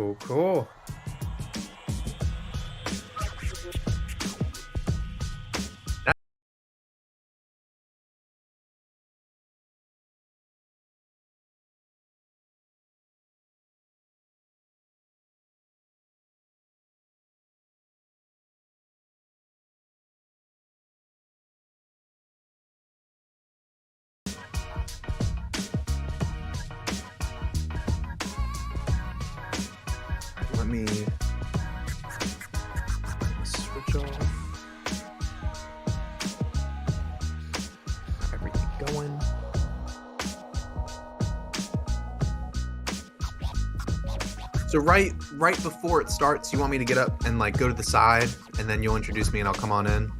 Cool. Let me switch off everything going. So right before it starts, you want me to get up and like go to the side, and then you'll introduce me and I'll come on in.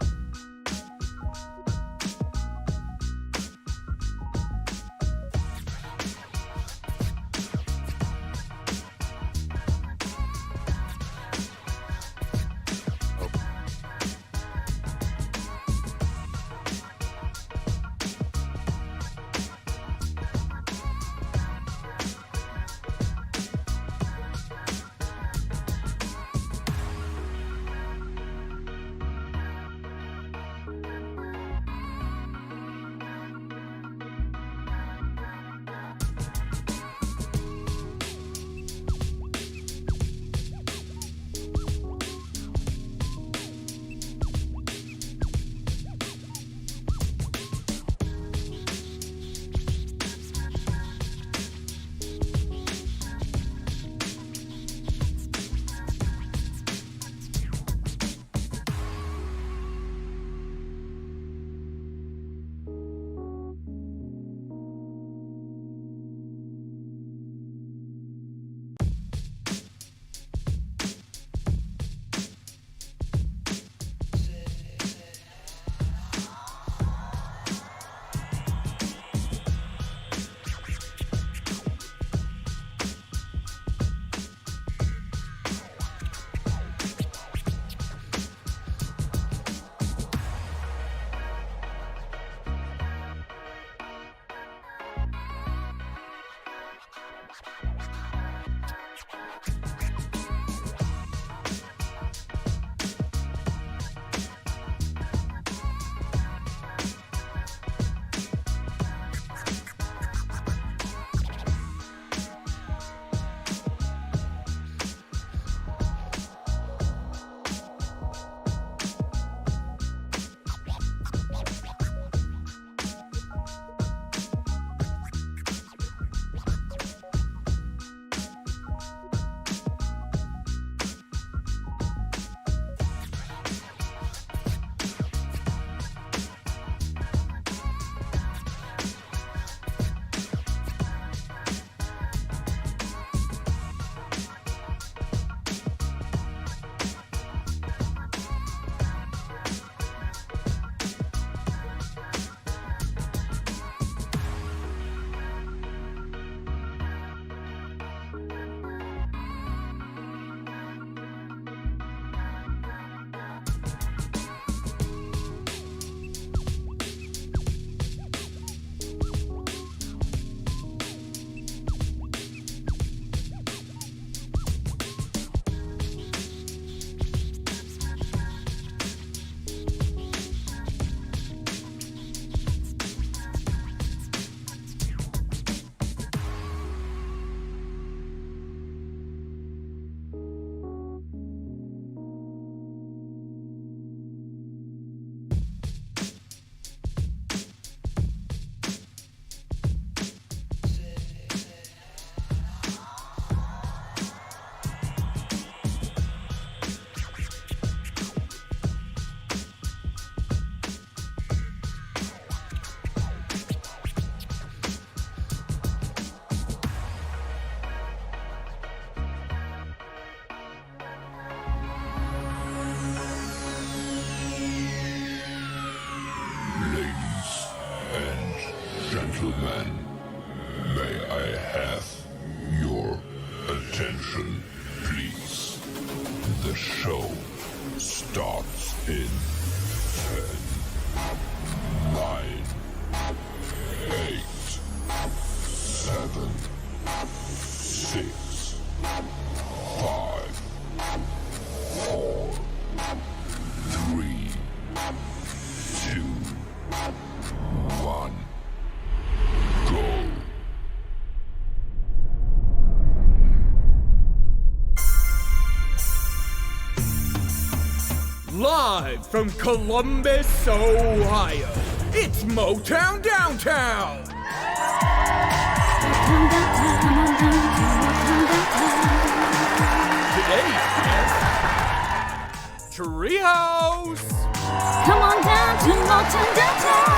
Gentlemen, may I have your attention, please? The show starts in 10, 9, 8, 7, 6, 5, Live from Columbus, Ohio, it's Motown Downtown! Today's guest, Treehouse! Come on down to Motown Downtown.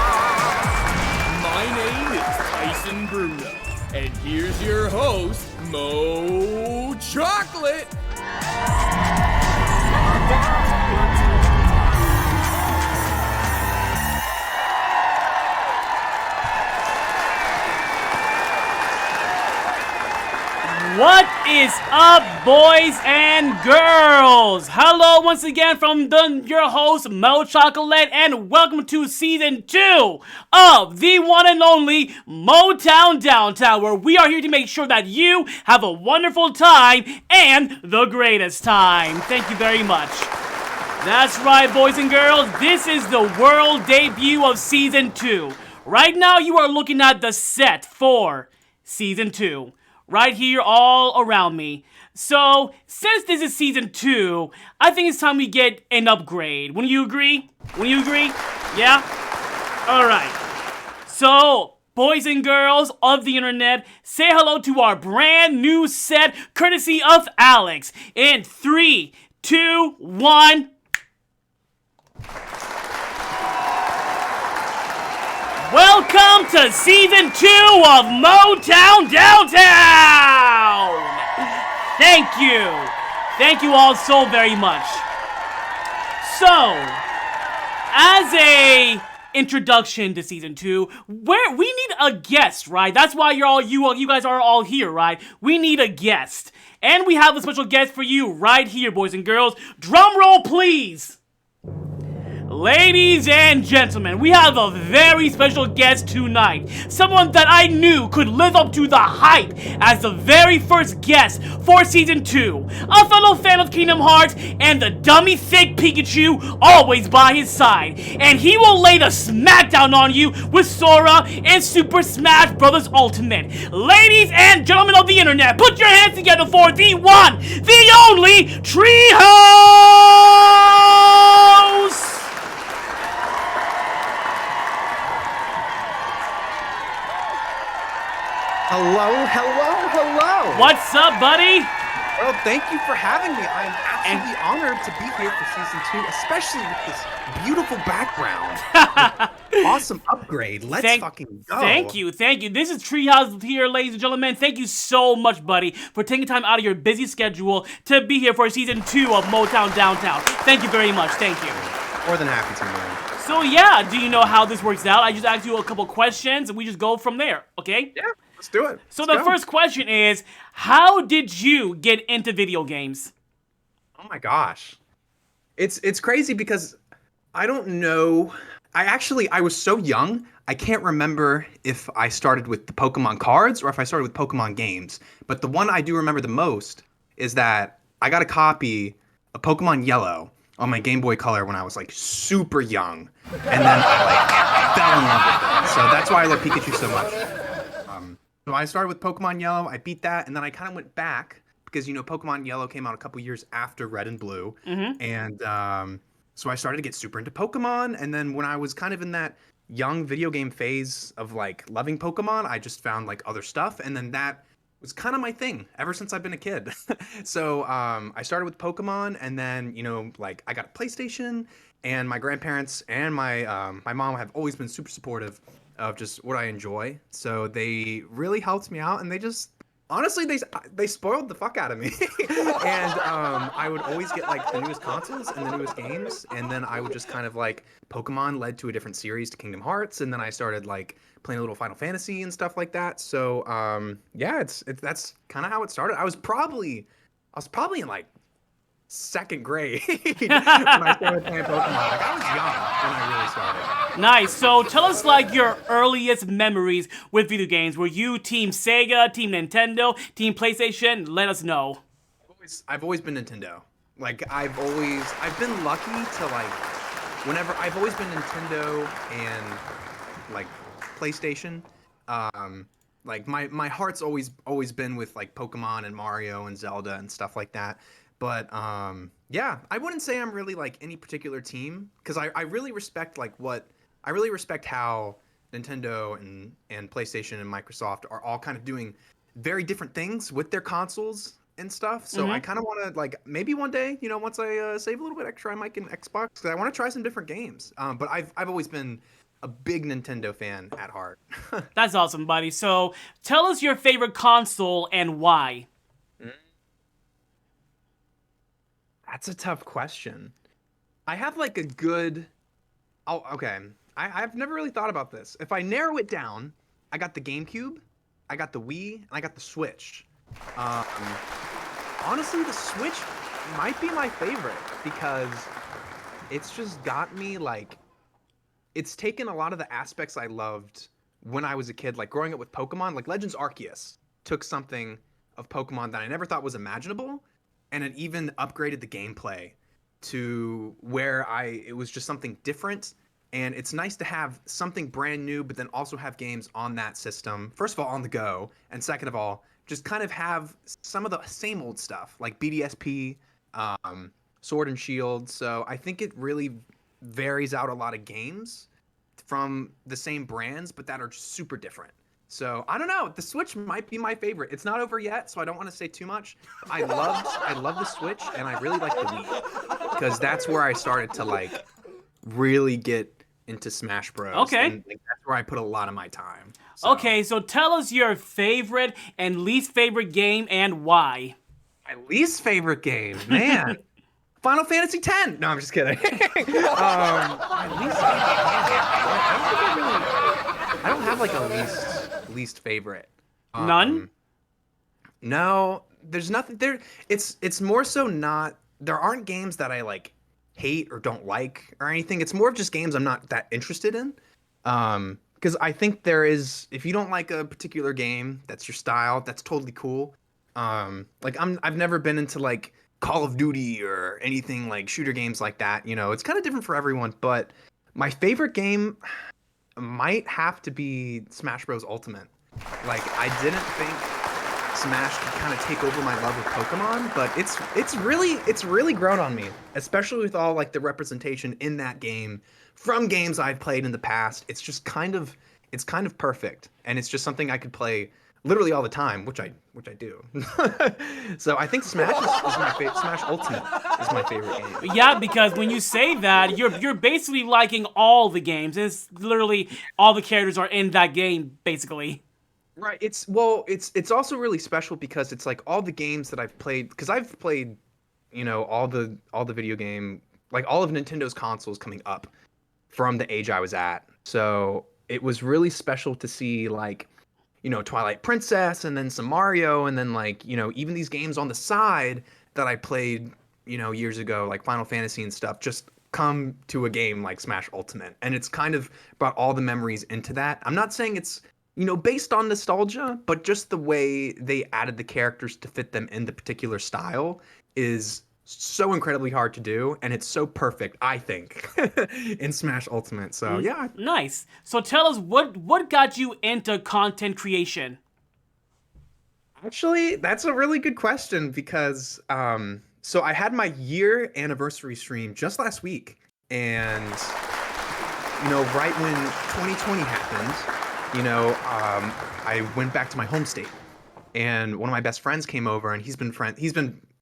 My name is Tyson Bruno, and here's your host, Mo Chocolate! What is up, boys and girls? Hello once again from your host, Mo Chocolate, and welcome to Season 2 of the one and only Motown Downtown, where we are here to make sure that you have a wonderful time and the greatest time. Thank you very much. That's right, boys and girls, this is the world debut of Season 2. Right now, you are looking at the set for Season 2. Right here all around me. So, since this is Season 2, I think it's time we get an upgrade. Wouldn't you agree? Yeah? Alright. So, boys and girls of the internet, say hello to our brand new set, courtesy of Alex. In 3, 2, 1... Welcome to Season 2 of Motown Downtown! Thank you. Thank you all so very much. So, as a introduction to Season 2, we need a guest, right? That's why you guys are all here, right? We need a guest. And we have a special guest for you right here, boys and girls. Drum roll, please! Ladies and gentlemen, we have a very special guest tonight. Someone that I knew could live up to the hype as the very first guest for Season 2. A fellow fan of Kingdom Hearts and the dummy thick Pikachu always by his side. And he will lay the smackdown on you with Sora and Super Smash Bros. Ultimate. Ladies and gentlemen of the internet, put your hands together for the one, the only Treehouse! Hello. What's up, buddy? Well, thank you for having me. I am absolutely honored to be here for Season 2, especially with this beautiful background. Awesome upgrade. Let's fucking go. Thank you. This is Treehouse here, ladies and gentlemen. Thank you so much, buddy, for taking time out of your busy schedule to be here for Season 2 of Motown Downtown. Thank you very much. Thank you. More than happy to, man. So, yeah, do you know how this works out? I just ask you a couple questions, and we just go from there, okay? Yeah. Let's do it. So the first question is, how did you get into video games? Oh my gosh. It's crazy because I don't know. I was so young, I can't remember if I started with the Pokemon cards or if I started with Pokemon games. But the one I do remember the most is that I got a copy of Pokemon Yellow on my Game Boy Color when I was like super young. And then I fell in love with it. So that's why I love Pikachu so much. So I started with Pokemon Yellow, I beat that, and then I kind of went back because, Pokemon Yellow came out a couple years after Red and Blue. Mm-hmm. And so I started to get super into Pokemon, and then when I was kind of in that young video game phase of, loving Pokemon, I just found, other stuff, and then that was kind of my thing ever since I've been a kid. So I started with Pokemon, and then, I got a PlayStation, and my grandparents and my mom have always been super supportive of just what I enjoy. So they really helped me out, and they just honestly they spoiled the fuck out of me. And I would always get the newest consoles and the newest games, and then I would just kind of Pokemon led to a different series to Kingdom Hearts, and then I started playing a little Final Fantasy and stuff like that. So yeah, that's kind of how it started. I was probably in second grade when I started playing Pokemon. I was young when I really started. Nice. So tell us your earliest memories with video games. Were you Team Sega, Team Nintendo, Team PlayStation? Let us know. I've always been Nintendo. I've been lucky to whenever I've always been Nintendo and PlayStation. My heart's always been with Pokemon and Mario and Zelda and stuff like that. But yeah, I wouldn't say I'm really like any particular team because I really respect I really respect how Nintendo and PlayStation and Microsoft are all kind of doing very different things with their consoles and stuff. So I Mm-hmm. kind of want to like maybe one day, once I save a little bit extra, I might get an Xbox because I want to try some different games. But I've always been a big Nintendo fan at heart. That's awesome, buddy. So tell us your favorite console and why. That's a tough question. I have like a good. Oh, okay. I've never really thought about this. If I narrow it down, I got the GameCube, I got the Wii, and I got the Switch. Um, Honestly, the Switch might be my favorite because it's just got me like it's taken a lot of the aspects I loved when I was a kid, like growing up with Pokemon, like Legends Arceus took something of Pokemon that I never thought was imaginable, and it even upgraded the gameplay to where it was just something different. And it's nice to have something brand new, but then also have games on that system. First of all, on the go, and second of all, just kind of have some of the same old stuff like BDSP, Sword and Shield. So I think it really varies out a lot of games from the same brands, but that are super different. So I don't know. The Switch might be my favorite. It's not over yet, so I don't want to say too much. I love the Switch, and I really like the Wii because that's where I started to like really get into Smash Bros. Okay. And like, that's where I put a lot of my time. So, Okay, so tell us your favorite and least favorite game and why. my least favorite game, man. Final Fantasy X. No, I'm just kidding. My least favorite game. I don't have like a least favorite. None? No, there's nothing there. It's more so not. There aren't games that I like hate or don't like or anything. It's more of just games I'm not that interested in. Because I think there is, if you don't like a particular game, that's your style. That's totally cool. Like I've never been into like Call of Duty or anything like shooter games like that. It's kind of different for everyone. But my favorite game might have to be Smash Bros. Ultimate. Like I didn't think Smash could kind of take over my love of Pokemon, but it's really grown on me, especially with all like the representation in that game from games I've played in the past. It's kind of perfect, and it's just something I could play literally all the time, which I do. So I think is my favorite. Smash Ultimate is my favorite game. Yeah, because when you say that, you're basically liking all the games. It's literally all the characters are in that game, basically. Right. It's also really special because it's like all the games that I've played because I've played, all the video game like all of Nintendo's consoles coming up from the age I was at. So it was really special to see like, Twilight Princess and then some Mario and then like, even these games on the side that I played, years ago, like Final Fantasy and stuff, just come to a game like Smash Ultimate. And it's kind of brought all the memories into that. I'm not saying it's based on nostalgia, but just the way they added the characters to fit them in the particular style is so incredibly hard to do, and it's so perfect, I think, in Smash Ultimate. So yeah. Nice. So tell us what got you into content creation? Actually, that's a really good question because so I had my year anniversary stream just last week, and right when 2020 happened, I went back to my home state, and one of my best friends came over, and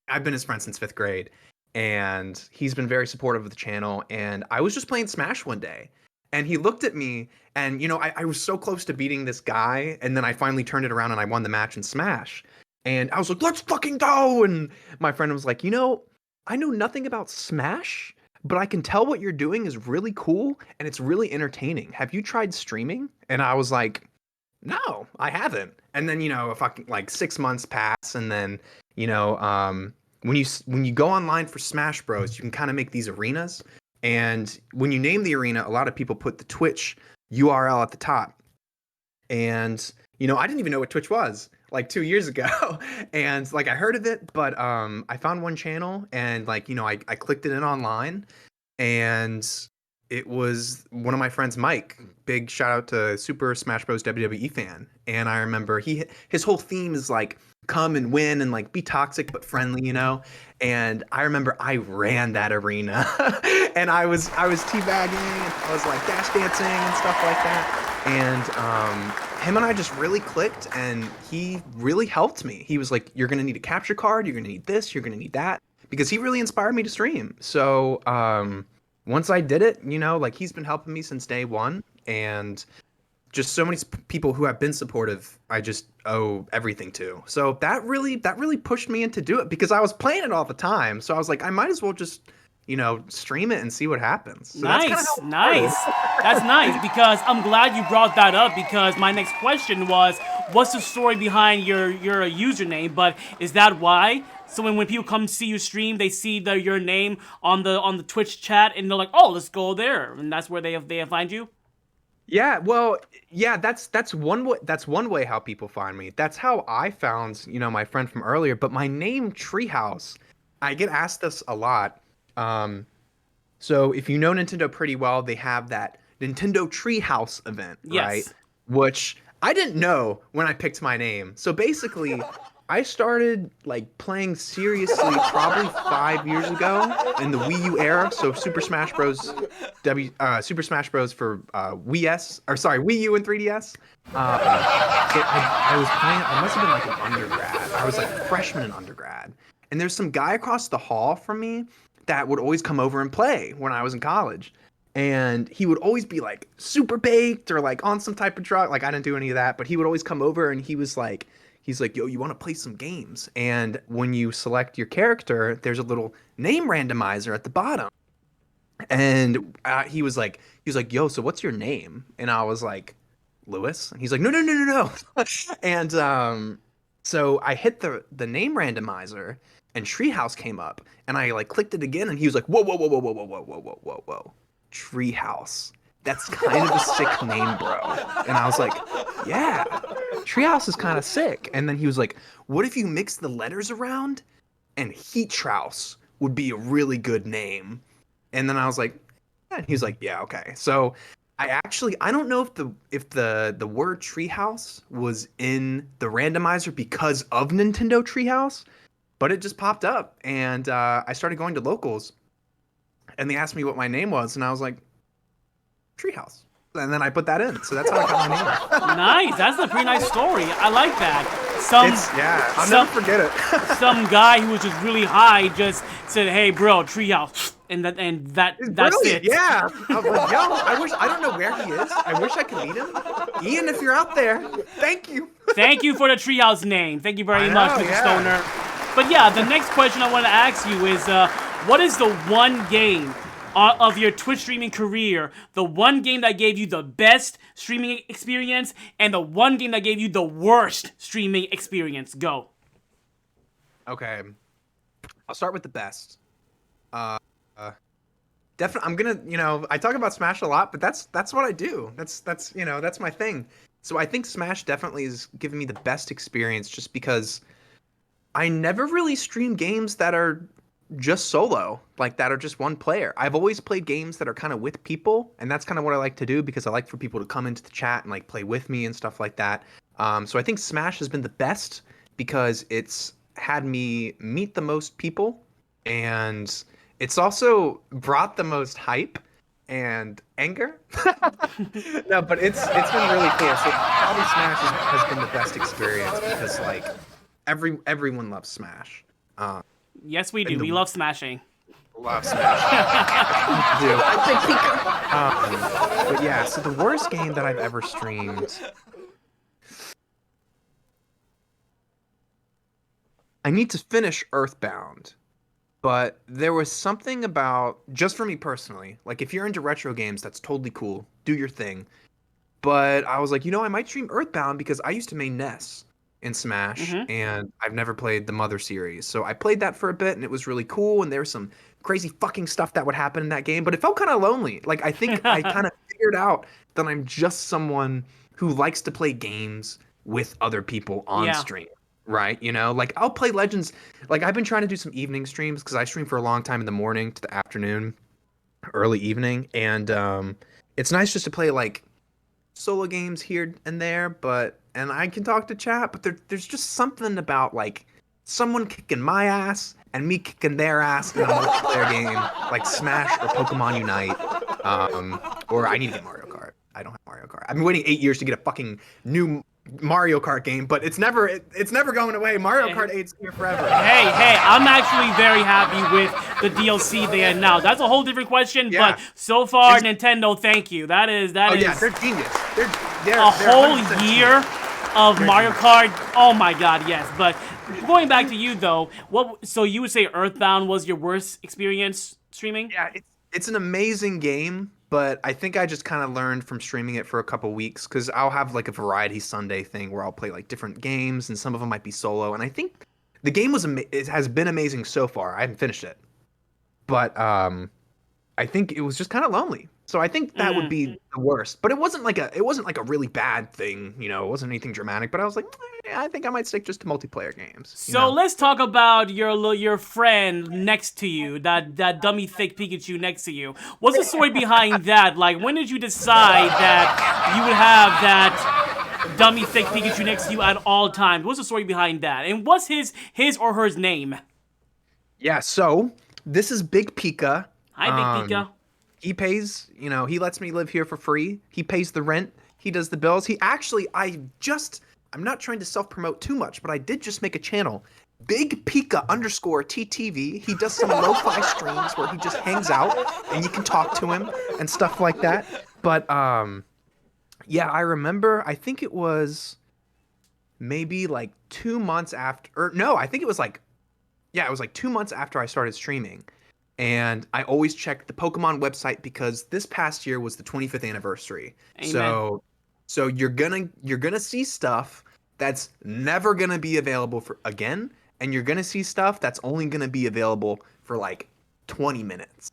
I've been his friend since 5th grade, and he's been very supportive of the channel. And I was just playing Smash one day, and he looked at me, and I was so close to beating this guy, and then I finally turned it around and I won the match in Smash, and I was like, "Let's fucking go!" And my friend was like, "I know nothing about Smash, but I can tell what you're doing is really cool and it's really entertaining. Have you tried streaming?" And I was like, "No, I haven't." And then, fucking like 6 months pass, and then, when you go online for Smash Bros, you can kind of make these arenas. And when you name the arena, a lot of people put the Twitch URL at the top. And, I didn't even know what Twitch was like 2 years ago. And like I heard of it, but I found one channel and like, I clicked it in online, and it was one of my friends, Mike. Big shout out to Super Smash Bros. WWE fan. And I remember his whole theme is like come and win and like be toxic but friendly, you know. And I remember I ran that arena, and I was teabagging and I was like dash dancing and stuff like that. And him and I just really clicked, and he really helped me. He was like, "You're gonna need a capture card. You're gonna need this. You're gonna need that," because he really inspired me to stream. So once I did it, you know, like he's been helping me since day one, and just so many people who have been supportive, I just owe everything to. So that really pushed me into do it, because I was playing it all the time. So I was like, I might as well just, you know, stream it and see what happens. So Nice. That's nice, because I'm glad you brought that up, because my next question was, what's the story behind your username? But is that why? So when people come see you stream, they see your name on the Twitch chat, and they're like, oh, let's go there, and that's where they find you. Yeah, well, yeah, that's one way. That's one way how people find me. That's how I found, you know, my friend from earlier. But my name, Treehouse, I get asked this a lot. So if you know Nintendo pretty well, they have that Nintendo Treehouse event, Yes. right? Which I didn't know when I picked my name. So basically, I started like playing seriously probably 5 years ago in the Wii U era. So Super Smash Bros. Super Smash Bros. For Wii U and 3DS. So I was playing. I must have been like an undergrad. I was like a freshman in undergrad, and there's some guy across the hall from me that would always come over and play when I was in college. And he would always be like super baked or like on some type of drug. Like I didn't do any of that, but he would always come over and he's like, yo, you want to play some games? And when you select your character, there's a little name randomizer at the bottom. And he was like, yo, so what's your name? And I was like, Lewis. And he's like, no. And so I hit the name randomizer, and Treehouse came up, and I like clicked it again, and he was like, whoa, Treehouse. That's kind of a sick name, bro. And I was like, yeah, Treehouse is kind of sick. And then he was like, what if you mix the letters around, and Heatrouse would be a really good name? And then I was like, yeah. And he was like, yeah, okay. So I don't know if the word Treehouse was in the randomizer because of Nintendo Treehouse, but it just popped up, and I started going to locals, and they asked me what my name was, and I was like, Treehouse. And then I put that in, so that's how I got my name. Nice. That's a pretty nice story. I like that. I'll never forget it. Some guy who was just really high just said, "Hey, bro, Treehouse," and that's Brilliant, it. yeah. I was like, yo, I don't know where he is. I wish I could meet him. Ian, if you're out there, thank you. Thank you for the Treehouse name. Thank you very much, Mr. Stoner. But yeah, the next question I want to ask you is, what is the one game of your Twitch streaming career, the one game that gave you the best streaming experience, and the one game that gave you the worst streaming experience? Go. Okay, I'll start with the best. Definitely, I'm gonna, you know, I talk about Smash a lot, but that's what I do. That's you know, that's my thing. So I think Smash definitely is giving me the best experience, just because I never really stream games that are just solo, like that are just one player. I've always played games that are kind of with people, and that's kind of what I like to do, because I like for people to come into the chat and like play with me and stuff like that. So I think Smash has been the best because it's had me meet the most people, and it's also brought the most hype and anger. No, but it's been really cool. So probably Smash has been the best experience, because like everyone loves Smash. Yes, we do. We love smashing. Love Smash. Do. I think but yeah, so the worst game that I've ever streamed. I need to finish Earthbound, but there was something about, just for me personally, like if you're into retro games, that's totally cool. Do your thing. But I was like, you know, I might stream Earthbound because I used to main Ness in Smash, and I've never played the Mother series. So I played that for a bit, and it was really cool, and there was some crazy fucking stuff that would happen in that game, but it felt kind of lonely. Like, I think I kind of figured out that I'm just someone who likes to play games with other people on stream. Right, you know, like I'll play Legends. Like I've been trying to do some evening streams because I stream for a long time in the morning to the afternoon, early evening, and it's nice just to play like solo games here and there, and I can talk to chat, but there's just something about like someone kicking my ass and me kicking their ass in a multiplayer game like Smash or Pokemon Unite. Or I need to get Mario Kart. I don't have Mario Kart. I've been waiting 8 years to get a fucking new Mario Kart game, but it's never going away. Mario Kart 8's here forever. Hey, I'm actually very happy with the DLC they announced. That's a whole different question, Yeah. but so far, Nintendo, thank you. That is Yeah, they're genius. They're a whole 100% year of Mario Kart. Oh my god, yes. But going back to you though, so you would say Earthbound was your worst experience streaming? Yeah, it's an amazing game, but I think I just kind of learned from streaming it for a couple weeks because I'll have like a variety Sunday thing where I'll play like different games, and some of them might be solo. And I think the game it has been amazing so far. I haven't finished it, but I think it was just kind of lonely. So I think that would be the worst. But it wasn't like a really bad thing, you know. It wasn't anything dramatic. But I was like, I think I might stick just to multiplayer games. So let's talk about your friend next to you, that dummy thick Pikachu next to you. What's the story behind that? Like, when did you decide that you would have that dummy thick Pikachu next to you at all times? What's the story behind that? And what's his or her name? Yeah. So this is Big Pika. Hi, Big Pika. He pays, he lets me live here for free. He pays the rent. He does the bills. I'm not trying to self-promote too much, but I did just make a channel, Big Pika _TTV. He does some lo-fi streams where he just hangs out and you can talk to him and stuff like that. But, yeah, I remember, I think it was maybe like 2 months after, I think it was like 2 months after I started streaming. And I always check the Pokemon website because this past year was the 25th anniversary. Amen. So you're gonna see stuff that's never gonna be available for again, and you're gonna see stuff that's only gonna be available for like 20 minutes.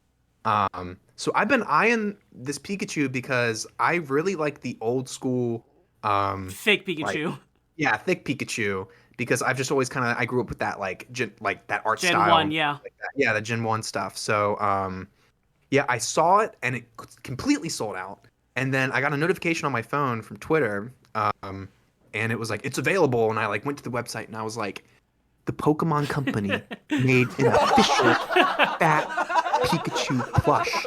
So I've been eyeing this Pikachu because I really like the old school Fake Pikachu. thick Pikachu. Because I've just always I grew up with that that art Gen style. 1, yeah. Like that. Yeah, the Gen 1 stuff. So yeah, I saw it and it completely sold out. And then I got a notification on my phone from Twitter, and it was like it's available. And I went to the website and I was like, the Pokemon Company made an official fat Pikachu plush.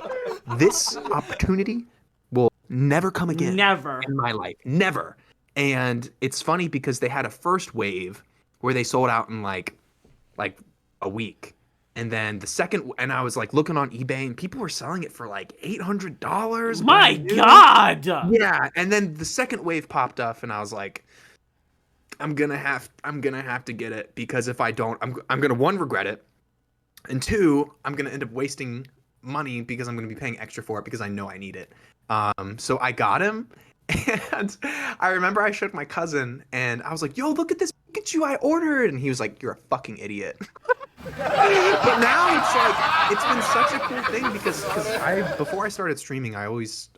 This opportunity will never come again. Never. In my life. Never. And it's funny because they had a first wave where they sold out in like a week. And then the second, and I was looking on eBay and people were selling it for like $800. My God. Yeah. And then the second wave popped up and I was like, I'm gonna have to get it because if I don't, I'm gonna one, regret it. And two, I'm gonna end up wasting money because I'm gonna be paying extra for it because I know I need it. So I got him. And I remember I showed my cousin and I was like, yo, look at this Pikachu I ordered. And he was like, you're a fucking idiot. But now it's been such a cool thing because before I started streaming, I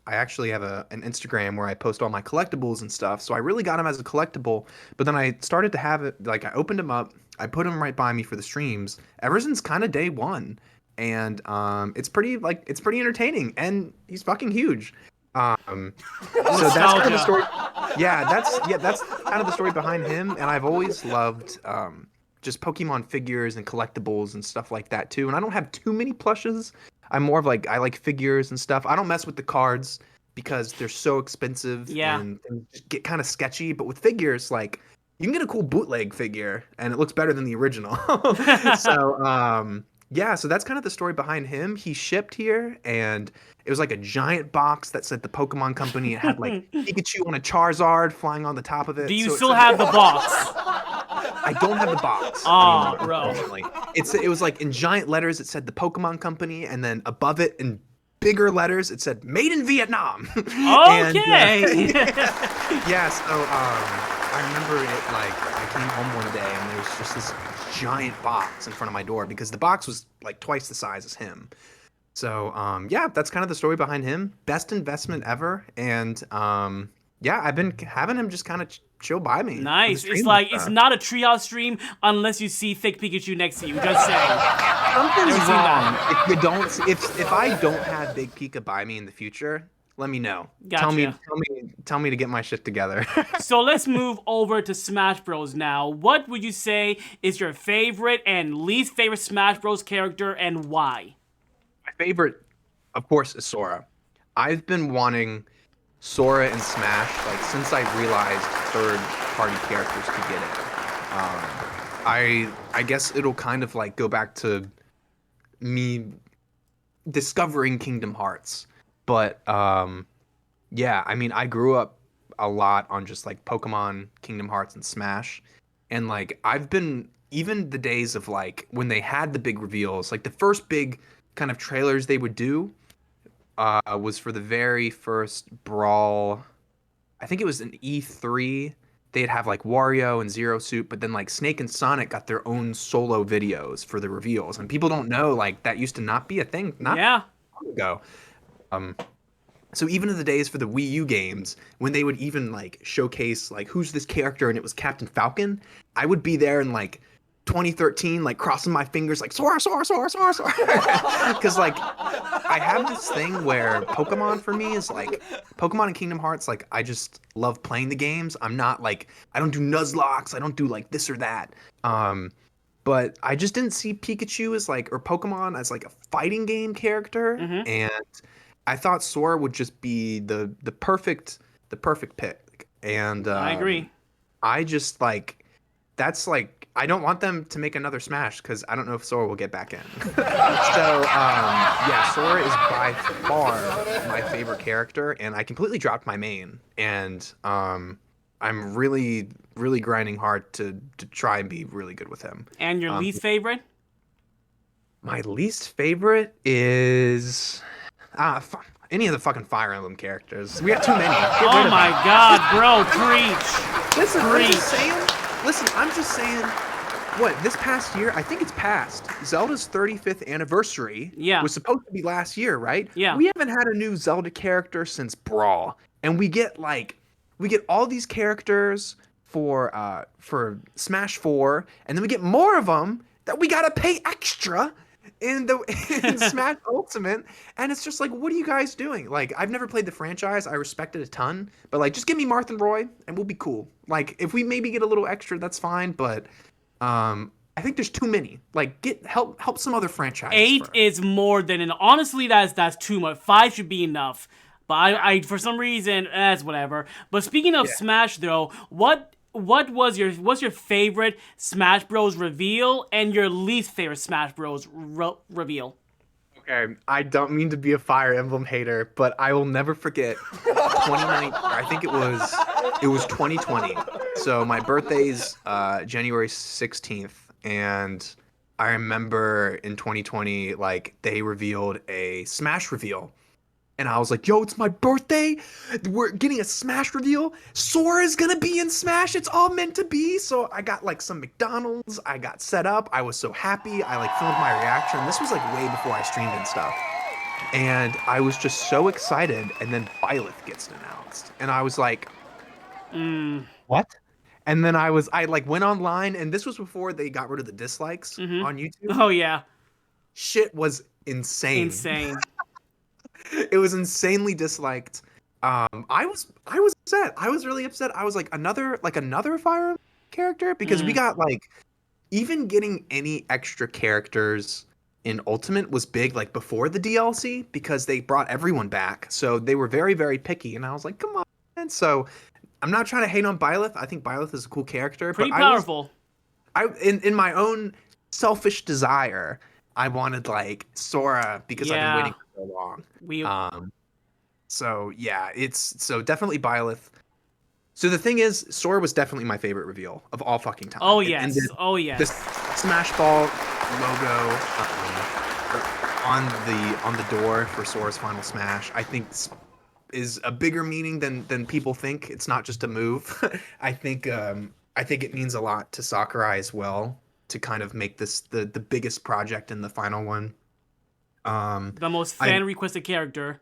actually have an Instagram where I post all my collectibles and stuff. So I really got him as a collectible, but then I started to have it, I opened him up, I put him right by me for the streams ever since kind of day one. And it's pretty entertaining and he's fucking huge. So that's kind of the story. That's kind of the story behind him. And I've always loved just Pokemon figures and collectibles and stuff like that too. And I don't have too many plushes. I'm more of I like figures and stuff. I don't mess with the cards because they're so expensive and just get kind of sketchy. But with figures, you can get a cool bootleg figure and it looks better than the original. So yeah, so that's kind of the story behind him. He shipped here, and it was like a giant box that said the Pokemon Company. It had Pikachu on a Charizard flying on the top of it. Do you still have the box? I don't have the box. Oh, anymore, bro. unfortunately. It was in giant letters. It said the Pokemon Company, and then above it in bigger letters it said "Made in Vietnam." Okay. Yeah. So I remember it. I came home one day, and there was just this giant box in front of my door because the box was twice the size as him. So yeah, that's kind of the story behind him. Best investment ever, and yeah, I've been having him just kind of chill by me. Nice. It's it's not a treehouse stream unless you see thick Pikachu next to you. Just saying. Something's wrong if I don't have Big Pika by me in the future. let me know. Gotcha. Tell me to get my shit together. So let's move over to Smash Bros. Now. What would you say is your favorite and least favorite Smash Bros. Character and why? My favorite, of course, is Sora. I've been wanting Sora in Smash like since I realized third-party characters could get it. I guess it'll kind of like go back to me discovering Kingdom Hearts, but yeah, I mean, I grew up a lot on just like Pokemon, Kingdom Hearts, and Smash, and like I've been even the days of like when they had the big reveals, like the first big kind of trailers they would do was for the very first Brawl. I think it was an E3. They'd have like Wario and Zero Suit, but then like Snake and Sonic got their own solo videos for the reveals, and people don't know like that used to not be a thing not Yeah. long ago. Um, so even in the days for the Wii U games, when they would even like showcase like who's this character and it was Captain Falcon, I would be there in like 2013, like crossing my fingers like Sora, Sora, Sora, Sora, Sora. Because like I have this thing where Pokemon for me is like Pokemon and Kingdom Hearts, like I just love playing the games. I'm not like I don't do Nuzlocks, I don't do like this or that. But I just didn't see Pikachu as like or Pokemon as like a fighting game character, and I thought Sora would just be the perfect pick. And I agree. I just like that's like I don't want them to make another Smash because I don't know if Sora will get back in. So yeah, Sora is by far my favorite character, and I completely dropped my main, and I'm really grinding hard to try and be really good with him. And your least favorite? My least favorite is any of the fucking Fire Emblem characters. We got too many. Oh my god, bro, preach. Listen, Preach. I'm just saying, what, this past year, I think it's past, Zelda's 35th anniversary was supposed to be last year, right? Yeah. We haven't had a new Zelda character since Brawl, and we get all these characters for Smash 4, and then we get more of them that we gotta pay extra in Smash Ultimate, and it's just like, what are you guys doing? Like, I've never played the franchise. I respect it a ton, but like, just give me Marth and Roy, and we'll be cool. Like, if we maybe get a little extra, that's fine. But I think there's too many. Like, help some other franchises. 8 first. is more than enough. Honestly, that's too much. 5 should be enough. But I for some reason, it's whatever. But speaking of Smash, though, what's your favorite Smash Bros. Reveal and your least favorite Smash Bros. Reveal? Okay, I don't mean to be a Fire Emblem hater, but I will never forget 2019. I think it was 2020. So my birthday's January 16th, and I remember in 2020, like they revealed a Smash reveal. And I was like, yo, it's my birthday. We're getting a Smash reveal. Sora's gonna be in Smash. It's all meant to be. So I got like some McDonald's. I got set up. I was so happy. I like filmed my reaction. This was like way before I streamed and stuff. And I was just so excited. And then Byleth gets announced. And I was like, what? And then I like went online, and this was before they got rid of the dislikes on YouTube. Oh yeah. Shit was insane. Insane. It was insanely disliked. I was upset. I was really upset. I was like another Fire Emblem character, because we got like even getting any extra characters in Ultimate was big, like before the DLC, because they brought everyone back. So they were very, very picky, and I was like, come on. And so I'm not trying to hate on Byleth. I think Byleth is a cool character. Pretty but powerful. In my own selfish desire, I wanted like Sora because I've been waiting for so long. So yeah, it's definitely Byleth. So the thing is, Sora was definitely my favorite reveal of all fucking time. Oh yes. Oh yes. This Smash Ball logo on the door for Sora's Final Smash, I think is a bigger meaning than people think. It's not just a move. I think it means a lot to Sakurai as well, to kind of make this the biggest project in the final one. The most fan-requested character.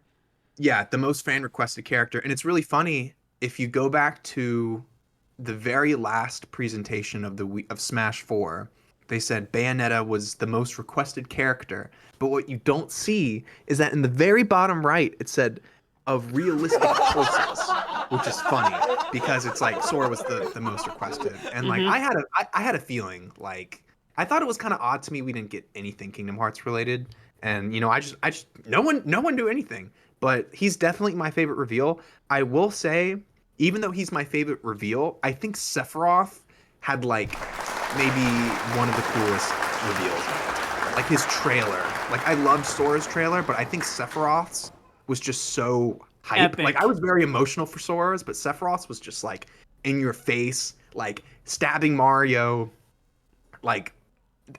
Yeah, the most fan-requested character. And it's really funny, if you go back to the very last presentation of Smash 4, they said Bayonetta was the most requested character. But what you don't see is that in the very bottom right, it said of realistic choices, which is funny because it's like Sora was the most requested, and like I had a feeling like I thought it was kind of odd to me we didn't get anything Kingdom Hearts related, and I just no one knew anything, but he's definitely my favorite reveal. I will say, even though he's my favorite reveal, I think Sephiroth had like maybe one of the coolest reveals. Like his trailer. Like I loved Sora's trailer, but I think Sephiroth's was just so hype. Epic. Like I was very emotional for Sora's, but Sephiroth's was just like in your face, like stabbing Mario, like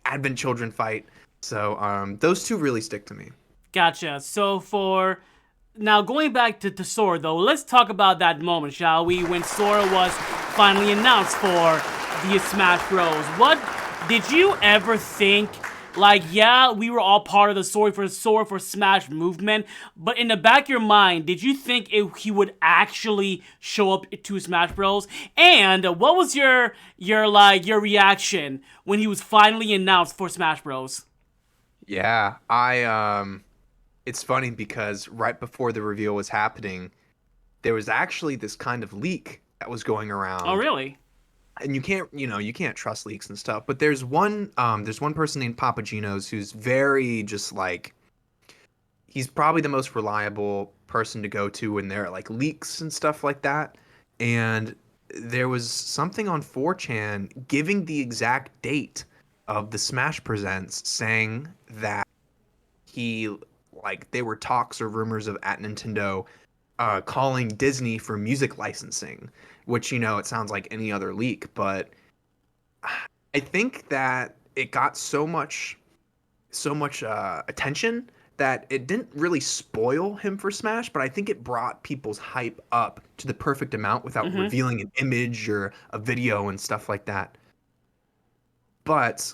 Advent Children fight. So those two really stick to me. Gotcha. So for now, going back to Sora though, let's talk about that moment, shall we? When Sora was finally announced for the Smash Bros. What did you ever think? Like, yeah, we were all part of the Sora for Smash movement, but in the back of your mind, did you think he would actually show up to Smash Bros? And what was your reaction when he was finally announced for Smash Bros? Yeah, it's funny because right before the reveal was happening, there was actually this kind of leak that was going around. Oh, really? And you can't trust leaks and stuff, but there's one person named Papa Gino's who's very just like, he's probably the most reliable person to go to when there are like leaks and stuff like that. And there was something on 4chan giving the exact date of the Smash Presents, saying that there were talks or rumors of at Nintendo calling Disney for music licensing, which, it sounds like any other leak, but I think that it got so much attention that it didn't really spoil him for Smash, but I think it brought people's hype up to the perfect amount without revealing an image or a video and stuff like that. But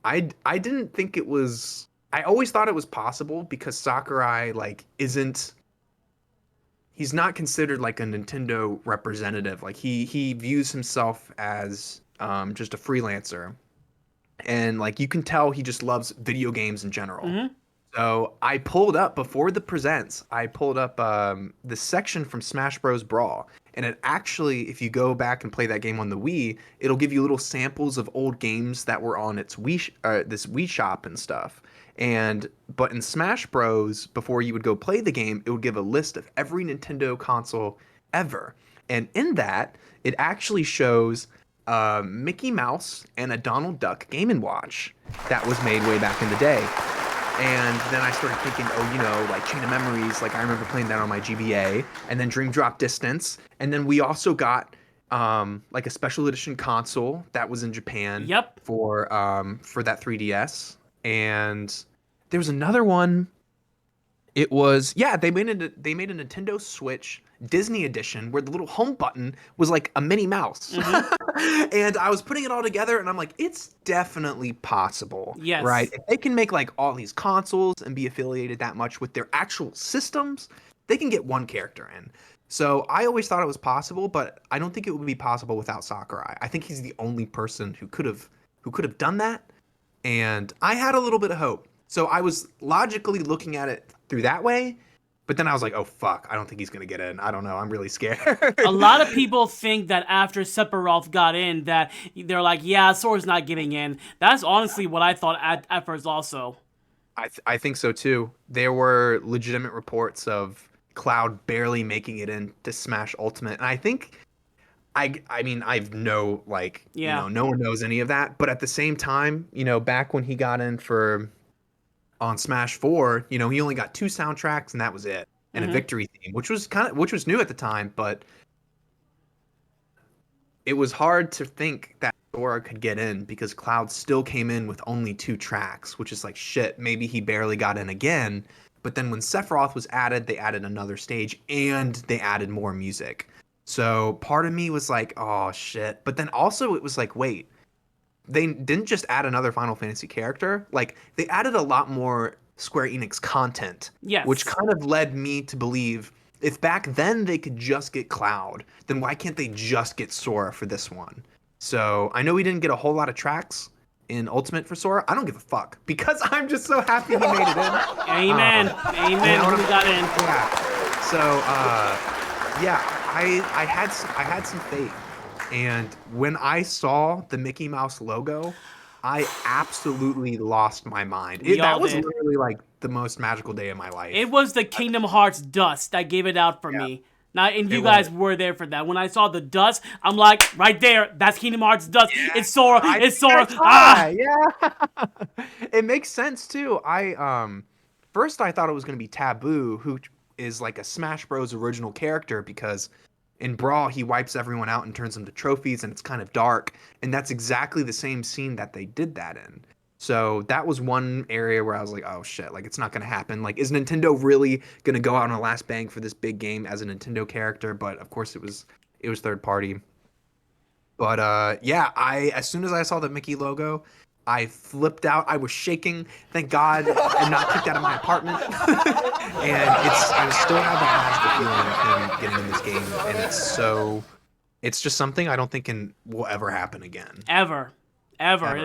I didn't think it was. I always thought it was possible because Sakurai he's not considered like a Nintendo representative. Like he views himself as just a freelancer, and like you can tell he just loves video games in general. So I pulled up before the presents. I pulled up the section from Smash Bros. Brawl, and it actually, if you go back and play that game on the Wii, it'll give you little samples of old games that were on its this Wii shop and stuff. But in Smash Bros, before you would go play the game, it would give a list of every Nintendo console ever. And in that, it actually shows Mickey Mouse and a Donald Duck Game & Watch that was made way back in the day. And then I started thinking, like Chain of Memories, like I remember playing that on my GBA, and then Dream Drop Distance. And then we also got like a special edition console that was in Japan. Yep. For that 3DS. And there was another one. It was, they made a Nintendo Switch Disney edition where the little home button was like a Minnie Mouse. And I was putting it all together and I'm like, it's definitely possible. Yes. Right? If they can make like all these consoles and be affiliated that much with their actual systems, they can get one character in. So I always thought it was possible, but I don't think it would be possible without Sakurai. I think he's the only person who could have done that. And I had a little bit of hope. So I was logically looking at it through that way. But then I was like, oh, fuck, I don't think he's going to get in. I don't know. I'm really scared. A lot of people think that after Sephiroth got in, that they're like, yeah, Sora's not getting in. That's honestly what I thought at first also. I think so, too. There were legitimate reports of Cloud barely making it into Smash Ultimate. And I think... I've no one knows any of that. But at the same time, back when he got in on Smash 4, he only got 2 soundtracks and that was it, and a victory theme, which was new at the time. But it was hard to think that Sora could get in because Cloud still came in with only 2 tracks, which is like shit. Maybe he barely got in again. But then when Sephiroth was added, they added another stage and they added more music. So part of me was like, oh, shit. But then also it was like, wait, they didn't just add another Final Fantasy character. Like, they added a lot more Square Enix content. Yes. Which kind of led me to believe if back then they could just get Cloud, then why can't they just get Sora for this one? So I know we didn't get a whole lot of tracks in Ultimate for Sora. I don't give a fuck because I'm just so happy he made it in. Amen. Amen. Who got in? Yeah. So yeah, I had some faith, and when I saw the Mickey Mouse logo, I absolutely lost my mind. We all That was did. literally like the most magical day of my It life. was the Kingdom Hearts dust that gave it out for Yeah, me. Now, and you it was. guys were there for that. When I saw the dust, I'm like, right there, that's Kingdom Hearts dust. It's Sora. I It's think I Sora. saw Ah, that. Yeah, it makes sense too. First I thought it was gonna be Taboo, who is like a Smash Bros. Original character because in Brawl he wipes everyone out and turns them to trophies, and it's kind of dark, and that's exactly the same scene that they did that in. So that was one area where I was like, oh shit, like it's not gonna happen. Like, is Nintendo really gonna go out on a last bang for this big game as a Nintendo character? But of course it was third party. But yeah, I as soon as I saw the Mickey logo, I flipped out. I was shaking. Thank God I'm not kicked out of my apartment. And I still have that magical feeling of him getting in this game, and it's just something I don't think will ever happen again. ever, ever. Ever.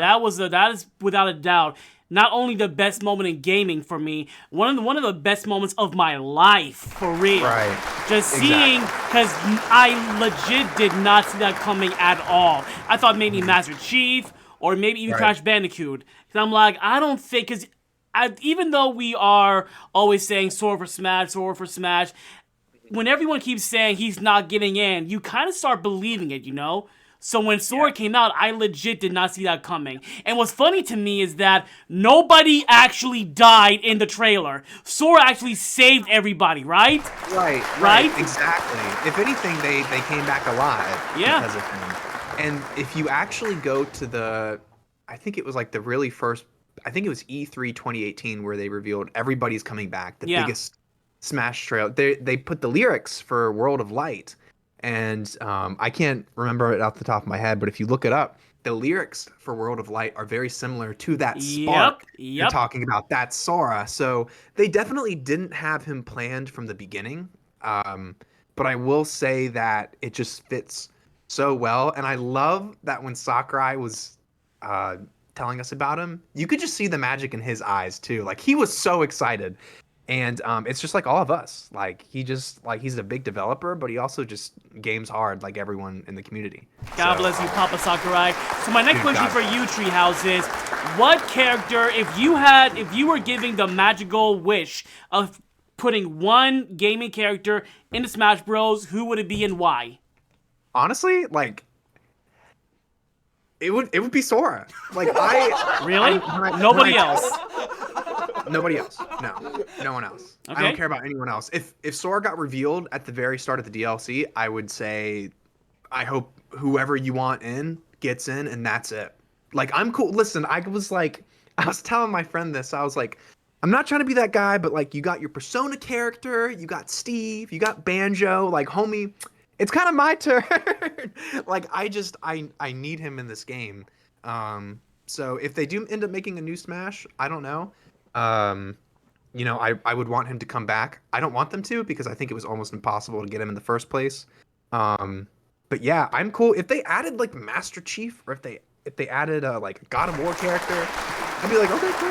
That is without a doubt not only the best moment in gaming for me, one of the best moments of my life for real. Right. Just seeing, because I legit did not see that coming at all. I thought maybe Master Chief or maybe even Right. Crash Bandicoot. Because I'm like, I don't think, because even though we are always saying Sword for Smash, when everyone keeps saying he's not getting in, you kind of start believing it, you know? So when Sora came out, I legit did not see that coming. And what's funny to me is that nobody actually died in the trailer. Sora actually saved everybody, right? Right, Right? exactly. If anything, they came back alive Yeah. because of him. And if you actually go to I think it was like the really first, I think it was E3 2018 where they revealed everybody's coming back, the Yeah. biggest Smash trail. They put the lyrics for World of Light, and I can't remember it off the top of my head, but if you look it up, the lyrics for World of Light are very similar to that spark you're Yep. talking about. That's Sora. So they definitely didn't have him planned from the beginning. But I will say that it just fits so well, and I love that when Sakurai was telling us about him, you could just see the magic in his eyes too. Like he was so excited. And it's just like all of us. Like he's a big developer, but he also just games hard like everyone in the community. God So, bless you, Papa Sakurai. So my next Dude, question God for you, Treehouse, is what character, if you were giving the magical wish of putting one gaming character into Smash Bros, who would it be and why? honestly, like it would be Sora. Like I Really? when Nobody when else. Nobody else. No one else. I Okay. don't care about anyone else. If Sora got revealed at the very start of the DLC, I would say, I hope whoever you want in gets in, and that's it. Like I'm cool. Listen, I was telling my friend this. I was like, I'm not trying to be that guy, but like you got your Persona character, you got Steve, you got Banjo, like homie, it's kind of my turn. Like I need him in this game. So if they do end up making a new Smash, I don't know. I would want him to come back. I don't want them to because I think it was almost impossible to get him in the first place. But yeah, I'm cool if they added like Master Chief, or if they added like a God of War character, I'd be like, okay, cool.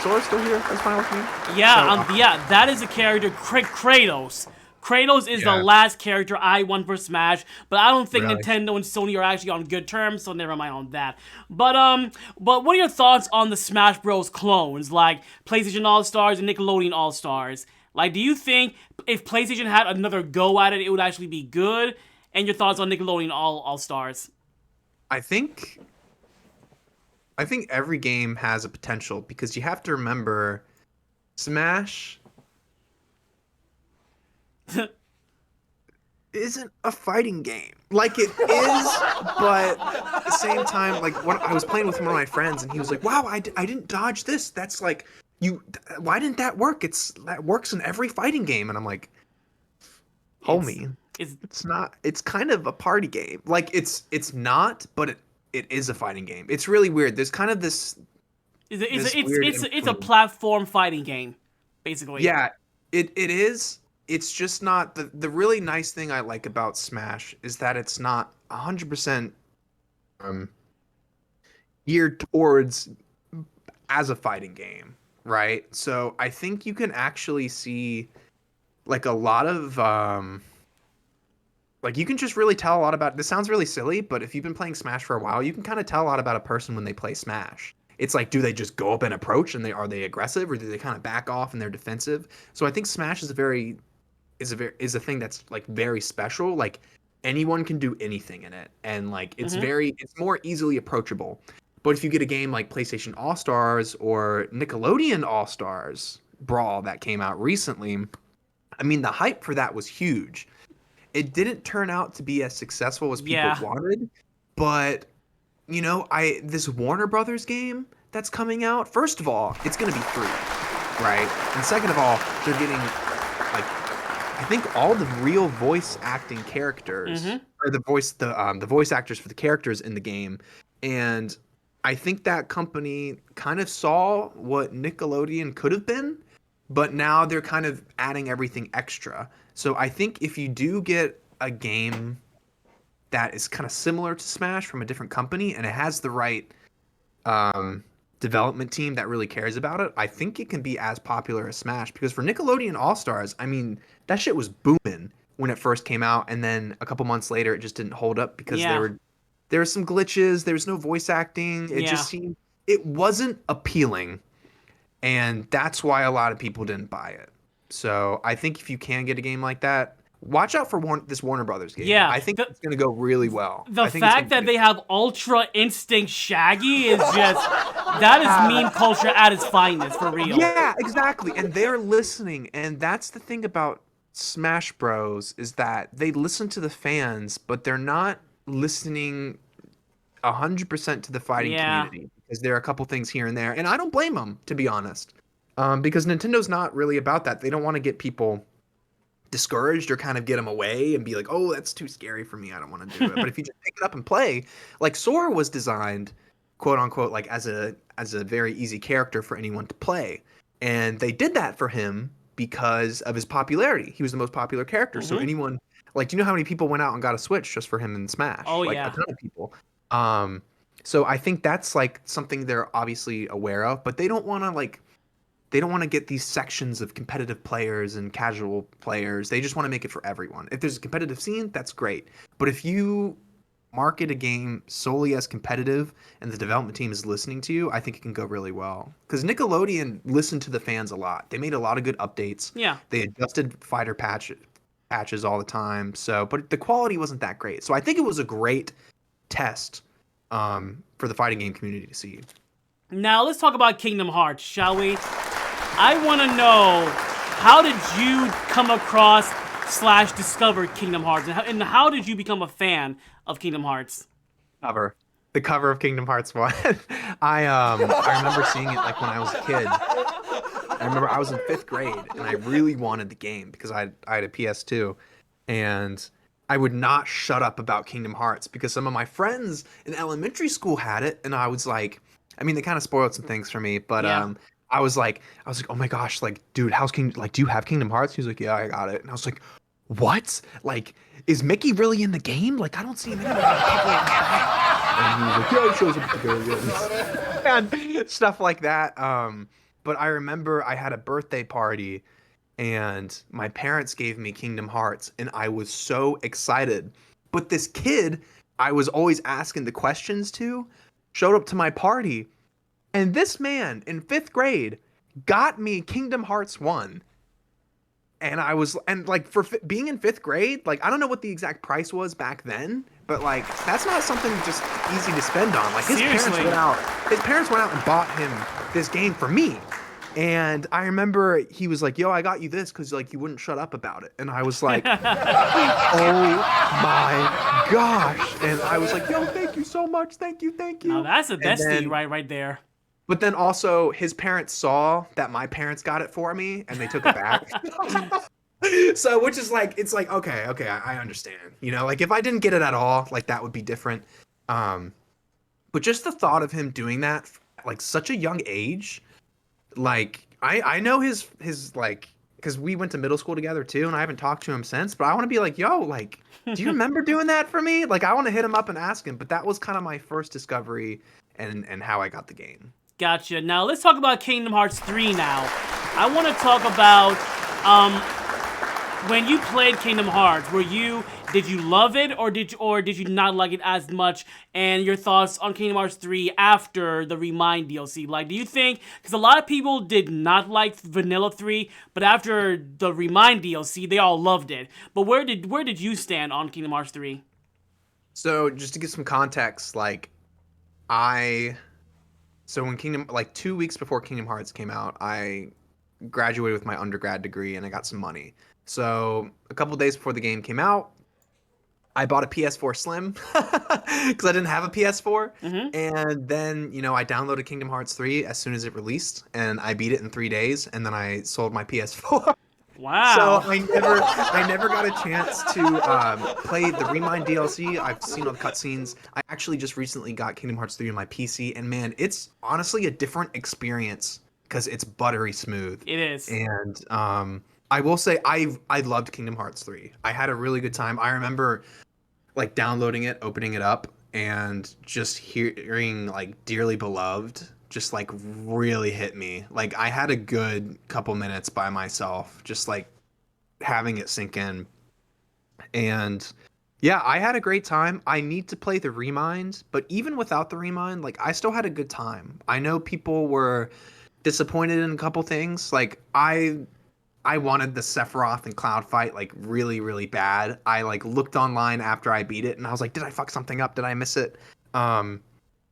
Sora's still here. That's fine with me. Yeah, So, yeah, that is a character, Kratos. Kratos is the Yeah. last character I want for Smash, but I don't think Really? Nintendo and Sony are actually on good terms, so never mind on that. But what are your thoughts on the Smash Bros. Clones, like PlayStation All-Stars and Nickelodeon All-Stars? Like, do you think if PlayStation had another go at it, it would actually be good? And your thoughts on Nickelodeon All-Stars? I think every game has a potential because you have to remember Smash isn't a fighting game. Like it is, but at the same time, like when I was playing with one of my friends and he was like, "Wow, I didn't dodge this. That's like why didn't that work? That works in every fighting game." And I'm like, "Homie, it's not. It's kind of a party game. Like it's not, but it is a fighting game. It's really weird. There's kind of this It's a platform fighting game, basically. Yeah, it is. It's just not the really nice thing I like about Smash is that it's not 100% geared towards as a fighting game, right? So I think you can actually see like a lot of like you can just really tell a lot about. This sounds really silly, but if you've been playing Smash for a while, you can kind of tell a lot about a person when they play Smash. It's like, do they just go up and approach, and are they aggressive, or do they kind of back off and they're defensive? So I think Smash is a thing that's like very special. Like anyone can do anything in it, and like it's more easily approachable. But if you get a game like PlayStation All Stars or Nickelodeon All Stars Brawl that came out recently, I mean the hype for that was huge. It didn't turn out to be as successful as people wanted, but you know, this Warner Brothers game that's coming out, first of all, it's going to be free, right? And second of all, they're getting like I think all the real voice acting characters or the voice actors for the characters in the game, and I think that company kind of saw what Nickelodeon could have been, but now they're kind of adding everything extra. So I think if you do get a game that is kind of similar to Smash from a different company and it has the right development team that really cares about it, I think it can be as popular as Smash. Because for Nickelodeon All-Stars, I mean, that shit was booming when it first came out, and then a couple months later it just didn't hold up because there were some glitches, there was no voice acting, it wasn't appealing. And that's why a lot of people didn't buy it. So I think if you can get a game like that, watch out for this Warner Brothers game. Yeah, I think it's going to go really well. The fact that they have Ultra Instinct Shaggy is just, that is meme culture at its finest, for real. Yeah, exactly. And they're listening. And that's the thing about Smash Bros. Is that they listen to the fans, but they're not listening 100% to the fighting community. Because there are a couple things here and there. And I don't blame them, to be honest. Because Nintendo's not really about that. They don't want to get people discouraged or kind of get them away and be like, oh, that's too scary for me, I don't want to do it. But if you just pick it up and play, like Sora was designed, quote unquote, like as a very easy character for anyone to play. And they did that for him because of his popularity. He was the most popular character. So anyone, like, do you know how many people went out and got a Switch just for him in Smash? Oh, like, yeah. A ton of people. So I think that's like something they're obviously aware of, but they don't want to get these sections of competitive players and casual players. They just want to make it for everyone. If there's a competitive scene, that's great. But if you market a game solely as competitive and the development team is listening to you, I think it can go really well. Because Nickelodeon listened to the fans a lot. They made a lot of good updates. Yeah. They adjusted fighter patches all the time. So, but the quality wasn't that great. So I think it was a great test for the fighting game community to see. Now let's talk about Kingdom Hearts, shall we? I want to know, how did you come across / discover Kingdom Hearts, and how did you become a fan of Kingdom Hearts? The cover of Kingdom Hearts 1. I remember seeing it like when I was a kid. I remember I was in 5th grade and I really wanted the game because I had a PS2, and I would not shut up about Kingdom Hearts because some of my friends in elementary school had it, and I was like, I mean, they kind of spoiled some things for me, but I was like, oh my gosh, like, dude, do you have Kingdom Hearts? He was like, yeah, I got it. And I was like, what? Like, is Mickey really in the game? Like, I don't see him anywhere. And he was like, yeah, he shows up at the very end. And stuff like that. But I remember I had a birthday party and my parents gave me Kingdom Hearts and I was so excited. But this kid I was always asking the questions to showed up to my party. And this man in 5th grade got me Kingdom Hearts 1. And I was, and like for being in 5th grade, like I don't know what the exact price was back then, but like that's not something just easy to spend on. Like his parents went out and bought him this game for me. And I remember he was like, yo, I got you this because like you wouldn't shut up about it. And I was like, oh my gosh. And I was like, yo, thank you so much. Thank you. Now that's a bestie right there. But then also his parents saw that my parents got it for me and they took it back. So, which is like, it's like, okay, I understand. You know, like if I didn't get it at all, like that would be different. But just the thought of him doing that, like such a young age, like I know his like, because we went to middle school together too, and I haven't talked to him since, but I want to be like, yo, like, do you remember doing that for me? Like, I want to hit him up and ask him, but that was kind of my first discovery and how I got the game. Gotcha. Now let's talk about Kingdom Hearts 3 now. I want to talk about when you played Kingdom Hearts, did you love it or did you not like it as much? And your thoughts on Kingdom Hearts 3 after the Remind DLC? Like, do you think, because a lot of people did not like Vanilla 3, but after the Remind DLC, they all loved it. But where did you stand on Kingdom Hearts 3? So just to give some context, like when Kingdom, like 2 weeks before Kingdom Hearts came out, I graduated with my undergrad degree and I got some money. So a couple days before the game came out, I bought a PS4 Slim because I didn't have a PS4. And then, I downloaded Kingdom Hearts 3 as soon as it released, and I beat it in 3 days, and then I sold my PS4. Wow. So I never got a chance to play the Remind DLC. I've seen all the cutscenes. I actually just recently got Kingdom Hearts 3 on my PC, and man, it's honestly a different experience because it's buttery smooth. It is. And I will say I loved Kingdom Hearts 3. I had a really good time. I remember like downloading it, opening it up, and just hearing like Dearly Beloved just like really hit me. Like I had a good couple minutes by myself, just like having it sink in. And yeah, I had a great time. I need to play the Remind, but even without the Remind, like I still had a good time. I know people were disappointed in a couple things. Like I wanted the Sephiroth and Cloud fight like really, really bad. I like looked online after I beat it and I was like, did I fuck something up? Did I miss it?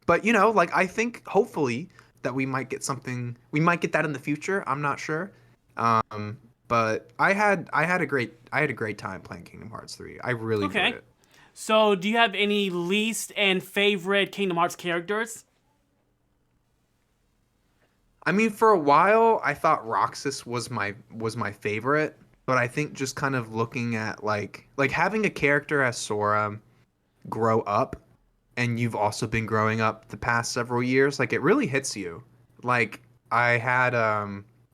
But like I think hopefully that we might get that in the future. I'm not sure. But I had a great time playing Kingdom Hearts 3. I really enjoyed it. So do you have any least and favorite Kingdom Hearts characters? I mean, for a while, I thought Roxas was my favorite, but I think just kind of looking at like having a character as Sora grow up, and you've also been growing up the past several years, like it really hits you. Like I had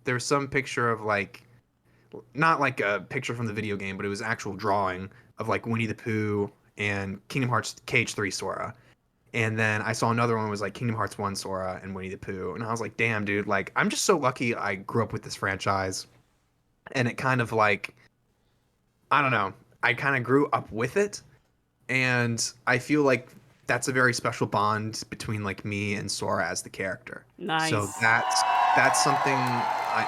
there's some picture of like, not like a picture from the video game, but it was actual drawing of like Winnie the Pooh and Kingdom Hearts KH3 Sora. And then I saw another one was like Kingdom Hearts 1 Sora and Winnie the Pooh. And I was like, damn, dude, like I'm just so lucky I grew up with this franchise. And it kind of like, I don't know, I kind of grew up with it. And I feel like that's a very special bond between like me and Sora as the character. Nice. So that's something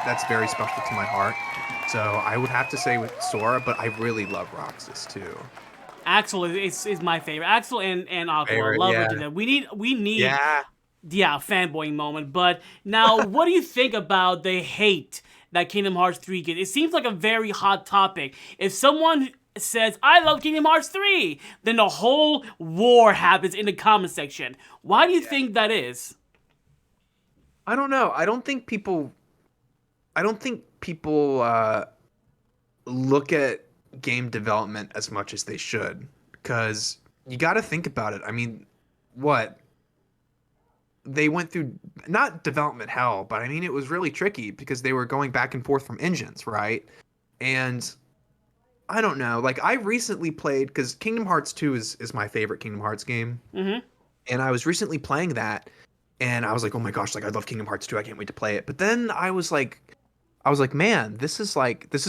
that's very special to my heart. So I would have to say with Sora, but I really love Roxas too. Axel is my favorite. Axel and Aqua, love her to death. We need yeah, fanboy moment. But now, what do you think about the hate that Kingdom Hearts 3 gets? It seems like a very hot topic. If someone says, I love Kingdom Hearts 3, then the whole war happens in the comment section. Why do you think that is? I don't know. I don't think people look at game development as much as they should, because you got to think about it. I mean, what they went through, not development hell, but I mean it was really tricky because they were going back and forth from engines, right? And I don't know, like I recently played, because Kingdom Hearts 2 is my favorite Kingdom Hearts game. And I was recently playing that and I was like, oh my gosh, like I love Kingdom Hearts 2, I can't wait to play it. But then I was like, man, this is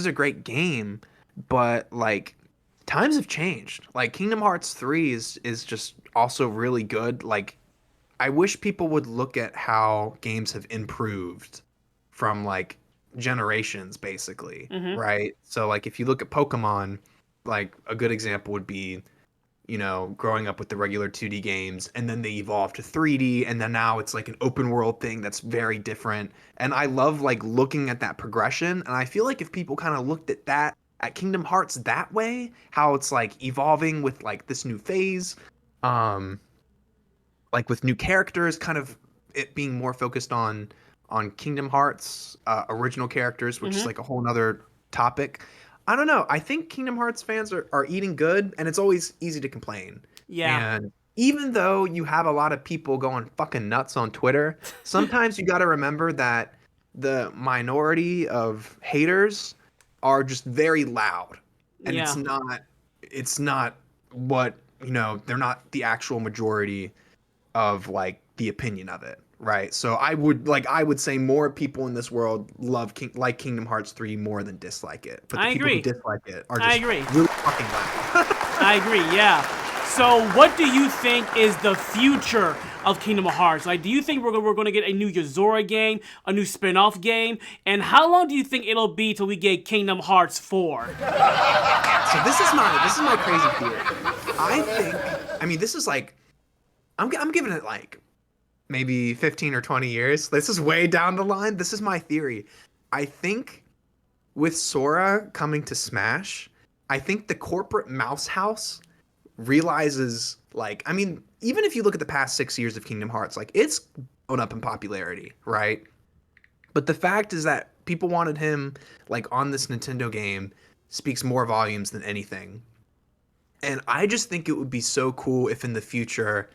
a great game, but like times have changed. Like Kingdom Hearts 3 is just also really good. Like I wish people would look at how games have improved from like generations, basically, right? So like if you look at Pokemon, like a good example would be, growing up with the regular 2D games, and then they evolved to 3D, and then now it's like an open world thing that's very different. And I love like looking at that progression, and I feel like if people kind of looked at Kingdom Hearts that way, how it's like evolving with like this new phase, like with new characters, kind of it being more focused on Kingdom Hearts original characters, which is like a whole nother topic. I don't know. I think Kingdom Hearts fans are eating good, and it's always easy to complain. Yeah. And even though you have a lot of people going fucking nuts on Twitter, sometimes you got to remember that the minority of haters are just very loud, and it's not what, they're not the actual majority of like the opinion of it, right? So I would say more people in this world like Kingdom Hearts 3 more than dislike it. But the I people who agree. dislike it are I just agree. really fucking loud. I agree, yeah. So, what do you think is the future of Kingdom Hearts? Like, do you think we're going to get a new Yozora game, a new spin-off game? And how long do you think it'll be till we get Kingdom Hearts 4? So this is my crazy theory. I mean, this is like, I'm giving it like maybe 15 or 20 years. This is way down the line. This is my theory. I think with Sora coming to Smash, I think the corporate mouse house realizes, like, I mean, even if you look at the past 6 years of Kingdom Hearts, like, it's blown up in popularity, right? But the fact is that people wanted him, like, on this Nintendo game speaks more volumes than anything. And I just think it would be so cool if in the future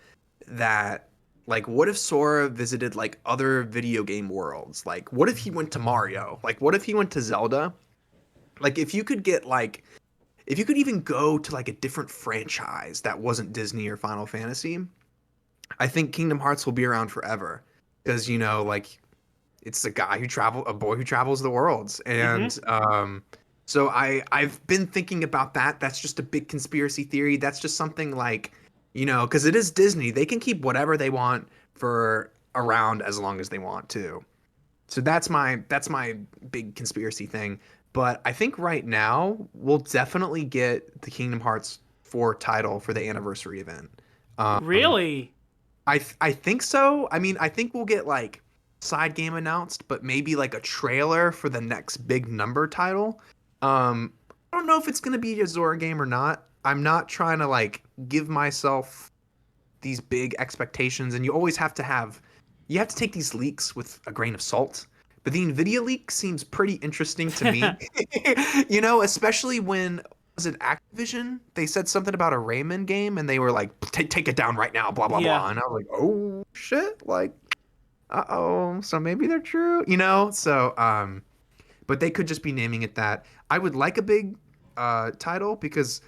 that, like, what if Sora visited, like, other video game worlds? Like, what if he went to Mario? Like, what if he went to Zelda? Like, if you could get, like, if you could even go to, like, a different franchise that wasn't Disney or Final Fantasy, I think Kingdom Hearts will be around forever. Because, you know, like, it's a boy who travels the worlds. And, so I've been thinking about that. That's just a big conspiracy theory. That's just something like, you know, because it is Disney. They can keep whatever they want for around as long as they want to. So that's my big conspiracy thing. But I think right now we'll definitely get the Kingdom Hearts 4 title for the anniversary event. Really? I think so. I mean, I think we'll get like side game announced, but maybe like a trailer for the next big number title. I don't know if it's gonna be a Zora game or not. I'm not trying to like give myself these big expectations, and you have to take these leaks with a grain of salt. But the Nvidia leak seems pretty interesting to me. You know, especially when, was it Activision? They said something about a Rayman game, and they were like, take it down right now, blah, blah, Yeah. blah. And I was like, oh, shit. Like, uh-oh. So maybe they're true, you know? So, but they could just be naming it that. I would like a big title because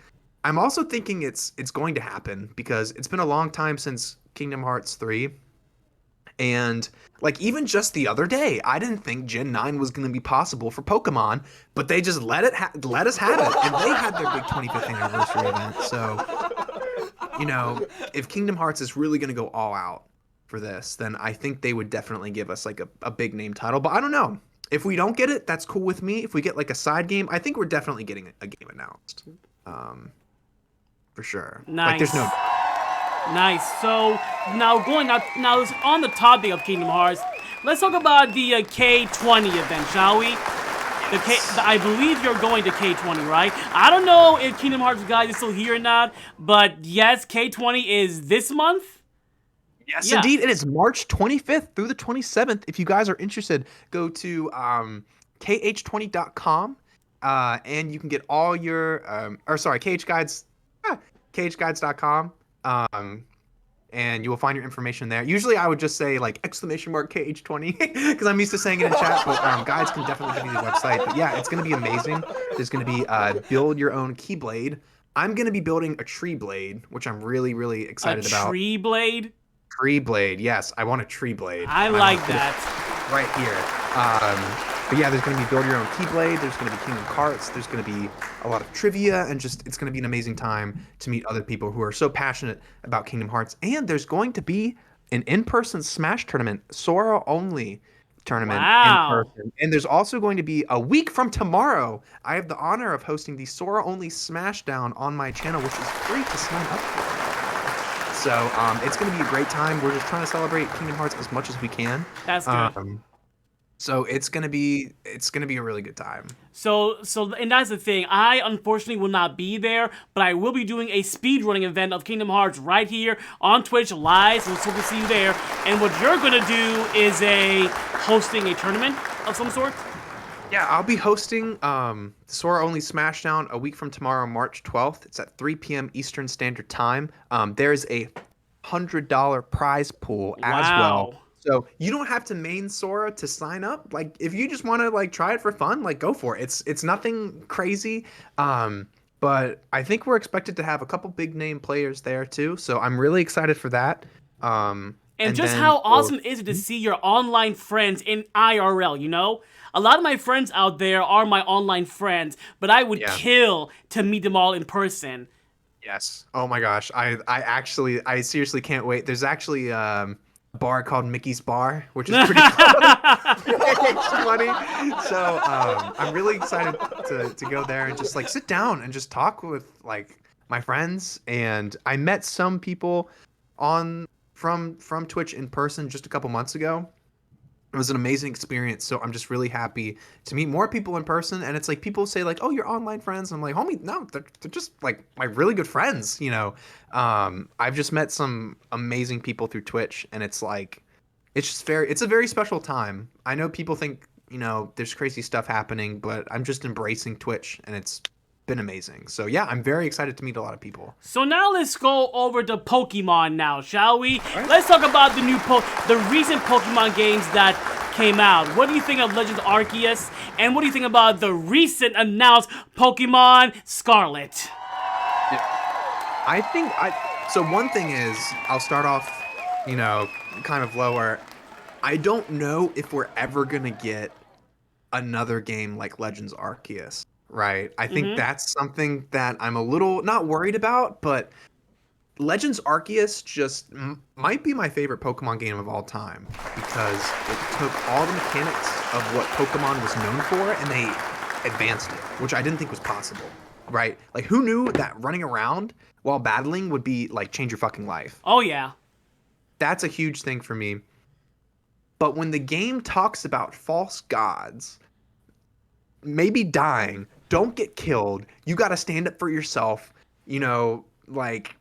I'm also thinking it's going to happen because it's been a long time since Kingdom Hearts 3. And like even just the other day, I didn't think Gen 9 was going to be possible for Pokemon, but they just let us have it, and they had their big 25th anniversary event. So, you know, if Kingdom Hearts is really going to go all out for this, then I think they would definitely give us like a big name title. But I don't know. If we don't get it, that's cool with me. If we get like a side game, I think we're definitely getting a game announced, for sure. Nice. Like there's no. Nice. So now on the topic of Kingdom Hearts, let's talk about the K20 event, shall we? I believe you're going to K20, right? I don't know if Kingdom Hearts guys is still here or not, but yes, K20 is this month. Yes, Yeah. indeed. It is March 25th through the 27th. If you guys are interested, go to kh20.com, and you can get all your khguides.com. And you will find your information there. Usually I would just say like !KH20 because I'm used to saying it in chat, but guides can definitely give you the website. But yeah, it's going to be amazing. There's going to be build your own Keyblade. I'm going to be building a tree blade, which I'm really, really excited about. A tree blade? Tree blade, yes. I want a tree blade. I like that. Right here. But yeah, there's going to be build your own Keyblade. There's going to be Kingdom Hearts. There's going to be a lot of trivia, and just it's going to be an amazing time to meet other people who are so passionate about Kingdom Hearts. And there's going to be an in-person Smash tournament, Sora only tournament Wow. in person. And there's also going to be a week from tomorrow. I have the honor of hosting the Sora only Smashdown on my channel, which is free to sign up for. So it's going to be a great time. We're just trying to celebrate Kingdom Hearts as much as we can. That's good. So it's gonna be a really good time. So and that's the thing. I unfortunately will not be there, but I will be doing a speedrunning event of Kingdom Hearts right here on Twitch live. So we'll see you there. And what you're gonna do is hosting a tournament of some sort. Yeah, I'll be hosting Sora Only Smashdown a week from tomorrow, March 12th. It's at 3 p.m. Eastern Standard Time. There's a $100 prize pool as well. So you don't have to main Sora to sign up. Like if you just want to like try it for fun, like go for it. It's nothing crazy. But I think we're expected to have a couple big name players there too. So I'm really excited for that. And just then, how awesome is it to see your online friends in IRL, you know? A lot of my friends out there are my online friends, but I would Yeah. kill to meet them all in person. Yes. Oh my gosh. I seriously can't wait. There's actually a bar called Mickey's Bar, which is pretty it's funny. So I'm really excited to go there and just like sit down and just talk with like my friends. And I met some people on from Twitch in person just a couple months ago. It was an amazing experience. So I'm just really happy to meet more people in person. And it's like people say like, "Oh, you're online friends." I'm like, "Homie, no, they're just like my really good friends." You know, I've just met some amazing people through Twitch, and it's like, it's a very special time. I know people think, you know, there's crazy stuff happening, but I'm just embracing Twitch, and it's been amazing. So yeah, I'm very excited to meet a lot of people. So now let's go over to Pokemon now, shall we? Let's talk about the recent Pokemon games that came out. What do you think of Legends Arceus? And what do you think about the recent announced Pokemon Scarlet? So one thing is, I'll start off, you know, kind of lower. I don't know if we're ever gonna get another game like Legends Arceus, right? I think that's something that I'm a little not worried about, but Legends Arceus just might be my favorite Pokemon game of all time because it took all the mechanics of what Pokemon was known for and they advanced it, which I didn't think was possible, right? Like, who knew that running around while battling would be like change your fucking life? Oh yeah. That's a huge thing for me. But when the game talks about false gods, maybe dying, don't get killed, you got to stand up for yourself, you know, like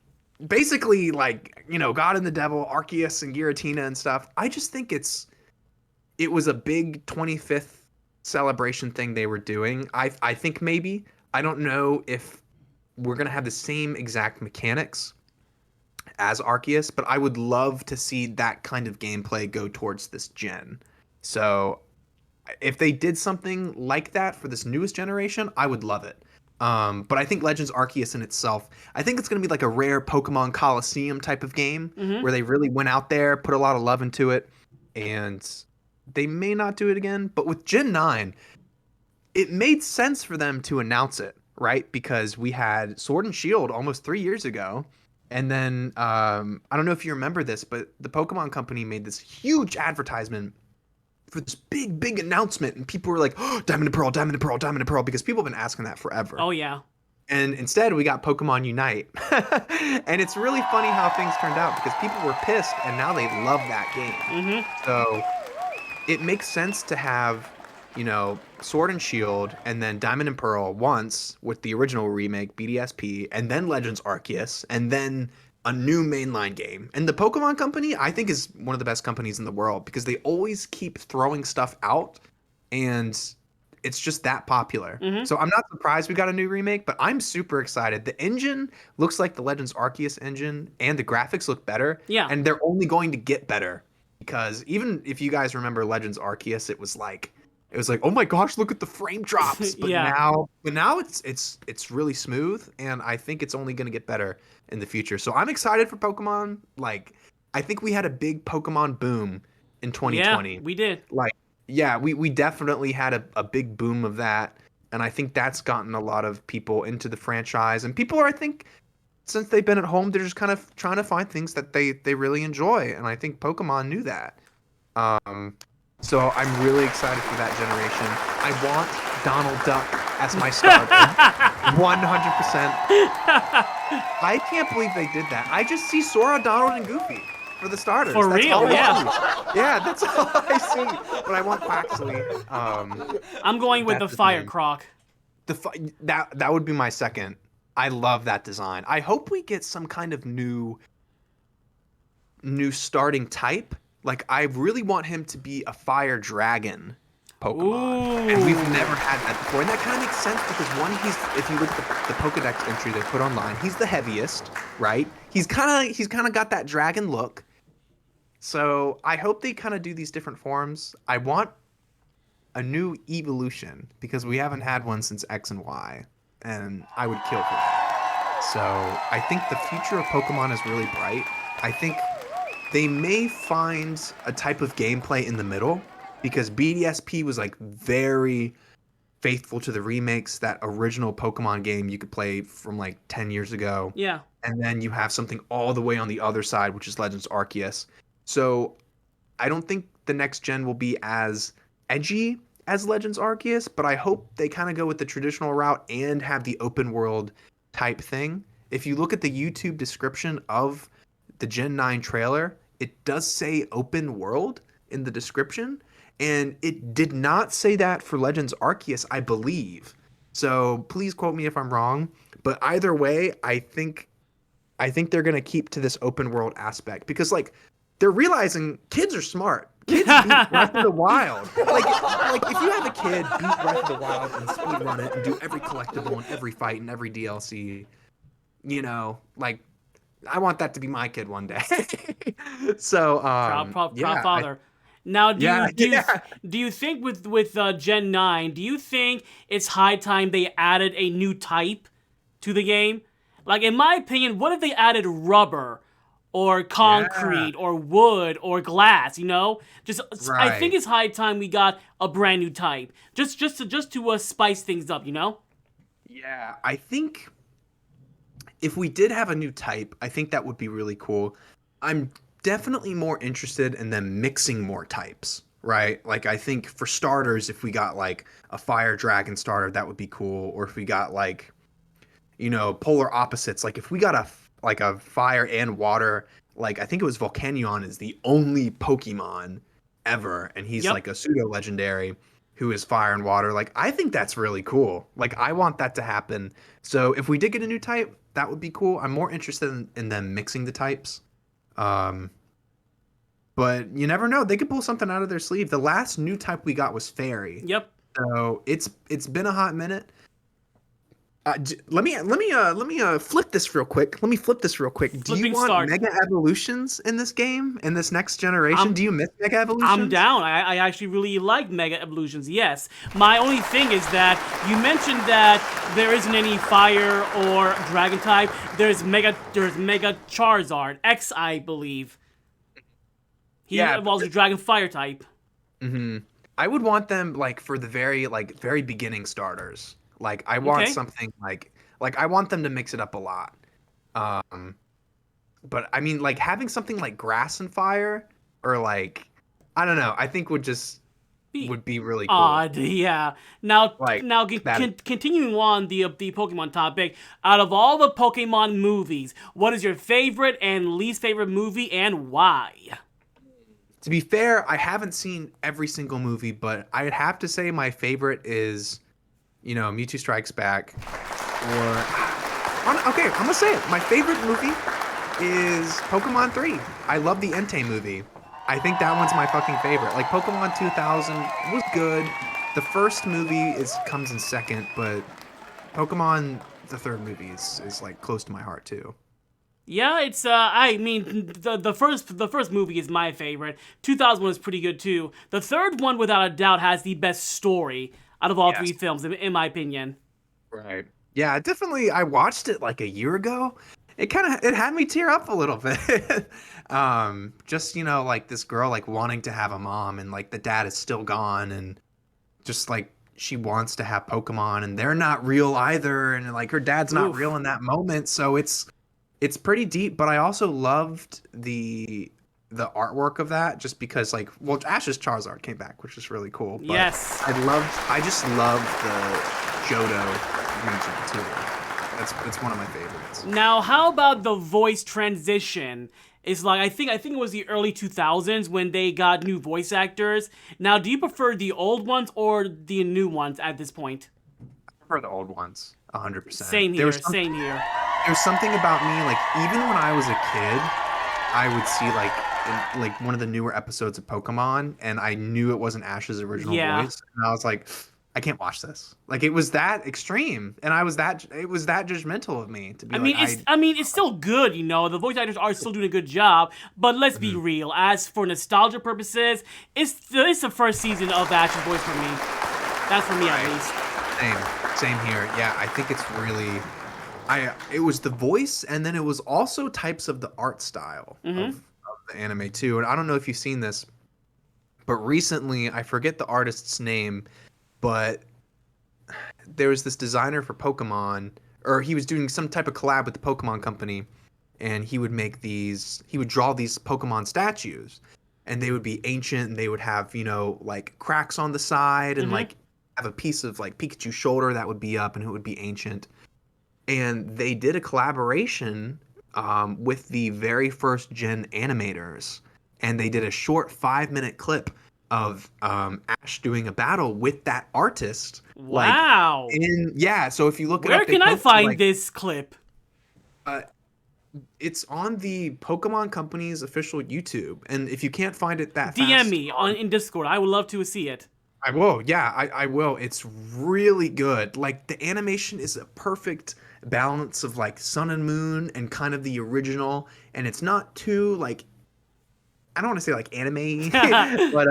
basically like, you know, God and the Devil, Arceus and Giratina and stuff. I just think it was a big 25th celebration thing they were doing. I think maybe, I don't know if we're going to have the same exact mechanics as Arceus, but I would love to see that kind of gameplay go towards this gen. So if they did something like that for this newest generation, I would love it. But I think Legends Arceus in itself, I think it's going to be like a rare Pokemon Coliseum type of game where they really went out there, put a lot of love into it, and they may not do it again. But with Gen 9, it made sense for them to announce it, right? Because we had Sword and Shield almost 3 years ago. And then, I don't know if you remember this, but the Pokemon Company made this huge advertisement for this big announcement, and people were like, "Oh, Diamond and Pearl, Diamond and Pearl, Diamond and Pearl," because people have been asking that forever. Oh yeah. And instead, we got Pokemon Unite. And it's really funny how things turned out because people were pissed, and now they love that game. So it makes sense to have, you know, Sword and Shield, and then Diamond and Pearl once with the original remake, BDSP, and then Legends Arceus, and then a new mainline game. And the Pokemon Company, I think, is one of the best companies in the world because they always keep throwing stuff out, and it's just that popular. So I'm not surprised we got a new remake, but I'm super excited. The engine looks like the Legends Arceus engine, and the graphics look better. Yeah. And they're only going to get better because even if you guys remember Legends Arceus, it was like, oh my gosh, look at the frame drops. But now it's really smooth, and I think it's only going to get better in the future. So I'm excited for Pokemon. Like, I think we had a big Pokemon boom in 2020. Yeah, we did. Like, yeah, we definitely had a big boom of that, and I think that's gotten a lot of people into the franchise. And people are, I think, since they've been at home, they're just kind of trying to find things that they really enjoy, and I think Pokemon knew that. So I'm really excited for that generation. I want Donald Duck as my starter. 100%. I can't believe they did that. I just see Sora, Donald, and Goofy for the starters. For That's real, all I yeah. see. Yeah, that's all I see. But I want Quaxley. I'm going with the That's his Fire name. Croc. That would be my second. I love that design. I hope we get some kind of new starting type. Like, I really want him to be a fire dragon Pokemon. And we've never had that before. And that kind of makes sense because one, if you look at the Pokedex entry they put online, he's the heaviest, right? He's kind of got that dragon look. So I hope they kind of do these different forms. I want a new evolution because we haven't had one since X and Y, and I would kill for that. So I think the future of Pokemon is really bright. I think they may find a type of gameplay in the middle because BDSP was like very faithful to the remakes. That original Pokemon game you could play from like 10 years ago. Yeah. And then you have something all the way on the other side, which is Legends Arceus. So I don't think the next gen will be as edgy as Legends Arceus, but I hope they kind of go with the traditional route and have the open world type thing. If you look at the YouTube description of the Gen 9 trailer, it does say open world in the description, and it did not say that for Legends Arceus, I believe. So please quote me if I'm wrong, but either way, I think they're going to keep to this open world aspect because like they're realizing kids are smart. Kids beat Breath of the Wild. Like if you have a kid beat Breath of the Wild and speedrun it and do every collectible and every fight and every DLC, you know, like I want that to be my kid one day. So Proud yeah, father. Now, Yeah. do you think with Gen 9, do you think it's high time they added a new type to the game? Like, in my opinion, what if they added rubber or concrete or wood or glass, you know? Just I think it's high time we got a brand new type. Just to spice things up, you know? Yeah, I think if we did have a new type, I think that would be really cool. I'm definitely more interested in them mixing more types, right? Like I think for starters, if we got like a fire dragon starter, that would be cool. Or if we got like, you know, polar opposites, like if we got a fire and water, like I think it was Volcanion is the only Pokemon ever, and he's like a pseudo legendary who is fire and water. Like I think that's really cool. Like I want that to happen. So if we did get a new type, that would be cool. I'm more interested in them mixing the types. But you never know. They could pull something out of their sleeve. The last new type we got was Fairy. Yep. So it's been a hot minute. Let me flip this real quick. Do you want Mega Evolutions in this game, in this next generation? Do you miss Mega Evolutions? I'm down. I actually really like Mega Evolutions, yes. My only thing is that you mentioned that there isn't any fire or dragon type. There's Mega Charizard, X, I believe. He evolves a dragon fire type. Mm-hmm. I would want them like for the very beginning starters. Like I want something like I want them to mix it up a lot. But I mean like having something like grass and fire or like I don't know, I think would be really cool. Odd, yeah. Now continuing on the Pokemon topic, out of all the Pokemon movies, what is your favorite and least favorite movie and why? To be fair, I haven't seen every single movie, but I'd have to say my favorite is Mewtwo Strikes Back, I'm gonna say it. My favorite movie is Pokemon 3. I love the Entei movie. I think that one's my fucking favorite. Like Pokemon 2000 was good. The first movie comes in second, but Pokemon the third movie is like close to my heart too. Yeah, it's I mean the first movie is my favorite. 2000 was pretty good too. The third one without a doubt has the best story out of all three films, in my opinion. Right. Yeah, definitely. I watched it like a year ago. It had me tear up a little bit. Just, like this girl like wanting to have a mom and like the dad is still gone and just like she wants to have Pokemon and they're not real either. And like her dad's not real in that moment. So it's pretty deep, but I also loved the artwork of that just because Ash's Charizard came back, which is really cool. But yes. I just love the Johto region too. It's one of my favorites. Now, how about the voice transition? It's like I think it was the early 2000s when they got new voice actors. Now, do you prefer the old ones or the new ones at this point? I prefer the old ones, 100%. Same here. Same here. There's something about me, like even when I was a kid, I would see like one of the newer episodes of Pokemon, and I knew it wasn't Ash's original voice, and I was like, I can't watch this. Like it was that extreme, and it was that judgmental of me to be. It's still good, The voice actors are still doing a good job, but let's be real. As for nostalgia purposes, it's the first season of Ash's voice for me. That's for me at least. Same here. Yeah, I think it's really. It was the voice, and then it was also types of the art style of the anime too, and I don't know if you've seen this, but recently I forget the artist's name, but there was this designer for Pokemon, or he was doing some type of collab with the Pokemon company, and he would draw these Pokemon statues, and they would be ancient, and they would have, like cracks on the side, and like have a piece of like Pikachu's shoulder that would be up, and it would be ancient. And they did a collaboration with the very first gen animators, and they did a short 5-minute clip of Ash doing a battle with that artist. Wow. So if you look Where it up, can I find this clip? It's on the Pokemon Company's official YouTube, and if you can't find it that DM fast, me in Discord. I would love to see it. I will. Yeah, I will. It's really good. Like, the animation is a perfect balance of like sun and moon and kind of the original, and it's not too like, I don't want to say like anime, but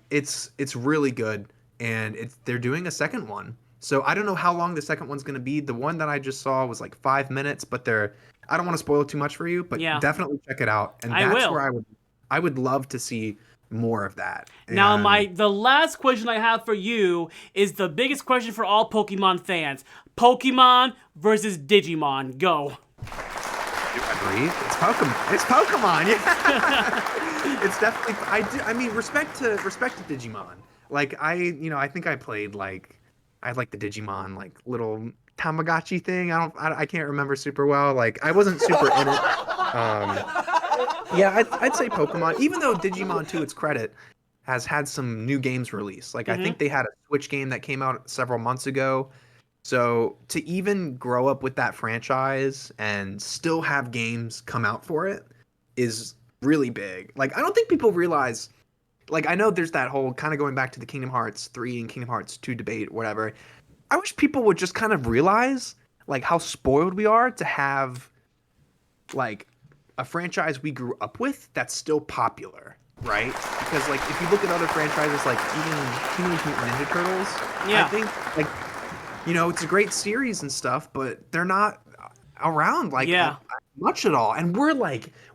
it's really good, and they're doing a second one. So I don't know how long the second one's going to be. The one that I just saw was like 5 minutes, but I don't want to spoil too much for you, but definitely check it out. And that's where I would love to see more of that. Now, the last question I have for you is the biggest question for all Pokemon fans. Pokemon versus Digimon. Go. I breathe. It's Pokemon. It's Pokemon. Yeah. It's definitely. I mean, respect to Digimon. Like, I think I played I had like the Digimon like little Tamagotchi thing. I can't remember super well. Like, I wasn't super in it. Yeah, I'd say Pokemon. Even though Digimon, to its credit, has had some new games released. Like, I think they had a Switch game that came out several months ago. So to even grow up with that franchise and still have games come out for it is really big. Like, I don't think people realize, like, I know there's that whole kind of going back to the Kingdom Hearts 3 and Kingdom Hearts 2 debate, whatever. I wish people would just kind of realize, like, how spoiled we are to have, like, a franchise we grew up with that's still popular, right? Because, like, if you look at other franchises, like even Teenage Mutant Ninja Turtles, I think, like, it's a great series and stuff, but they're not around like much at all. And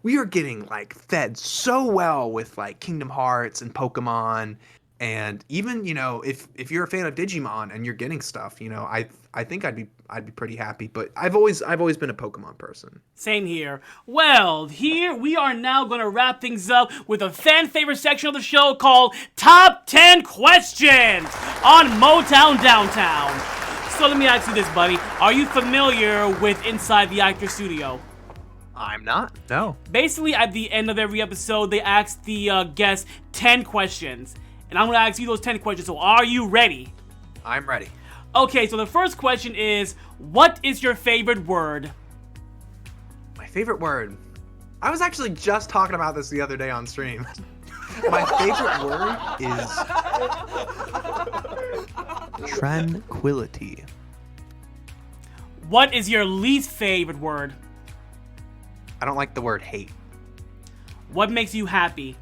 we are getting like fed so well with like Kingdom Hearts and Pokemon, and even if you're a fan of Digimon and you're getting stuff, I think I'd be pretty happy. But I've always been a Pokemon person. Same here. Well, here we are now going to wrap things up with a fan favorite section of the show called Top 10 Questions on Motown Downtown. So let me ask you this, buddy. Are you familiar with Inside the Actor Studio? I'm not. No. Basically, at the end of every episode, they ask the guests 10 questions. And I'm going to ask you those 10 questions. So are you ready? I'm ready. Okay, so the first question is, what is your favorite word? My favorite word? I was actually just talking about this the other day on stream. My favorite word is tranquility. What is your least favorite word? I don't like the word hate. What makes you happy?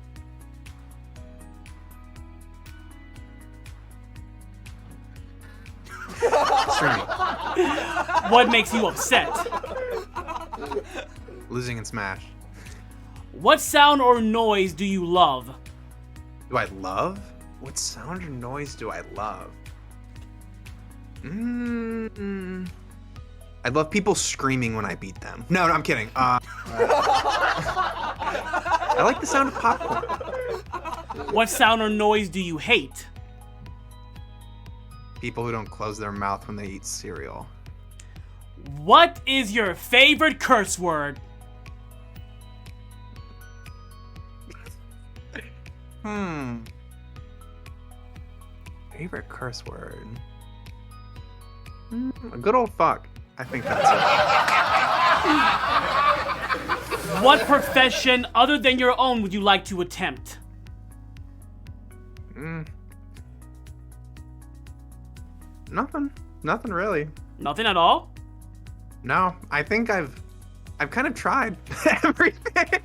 Streaming. What makes you upset? Losing in Smash. What sound or noise do you love? Do I love? What sound or noise do I love? I love people screaming when I beat them. No, I'm kidding. I like the sound of popcorn. What sound or noise do you hate? People who don't close their mouth when they eat cereal. What is your favorite curse word? Favorite curse word? A good old fuck. I think that's it. What profession other than your own would you like to attempt? Nothing really. Nothing at all? No, I think I've kind of tried everything. Okay.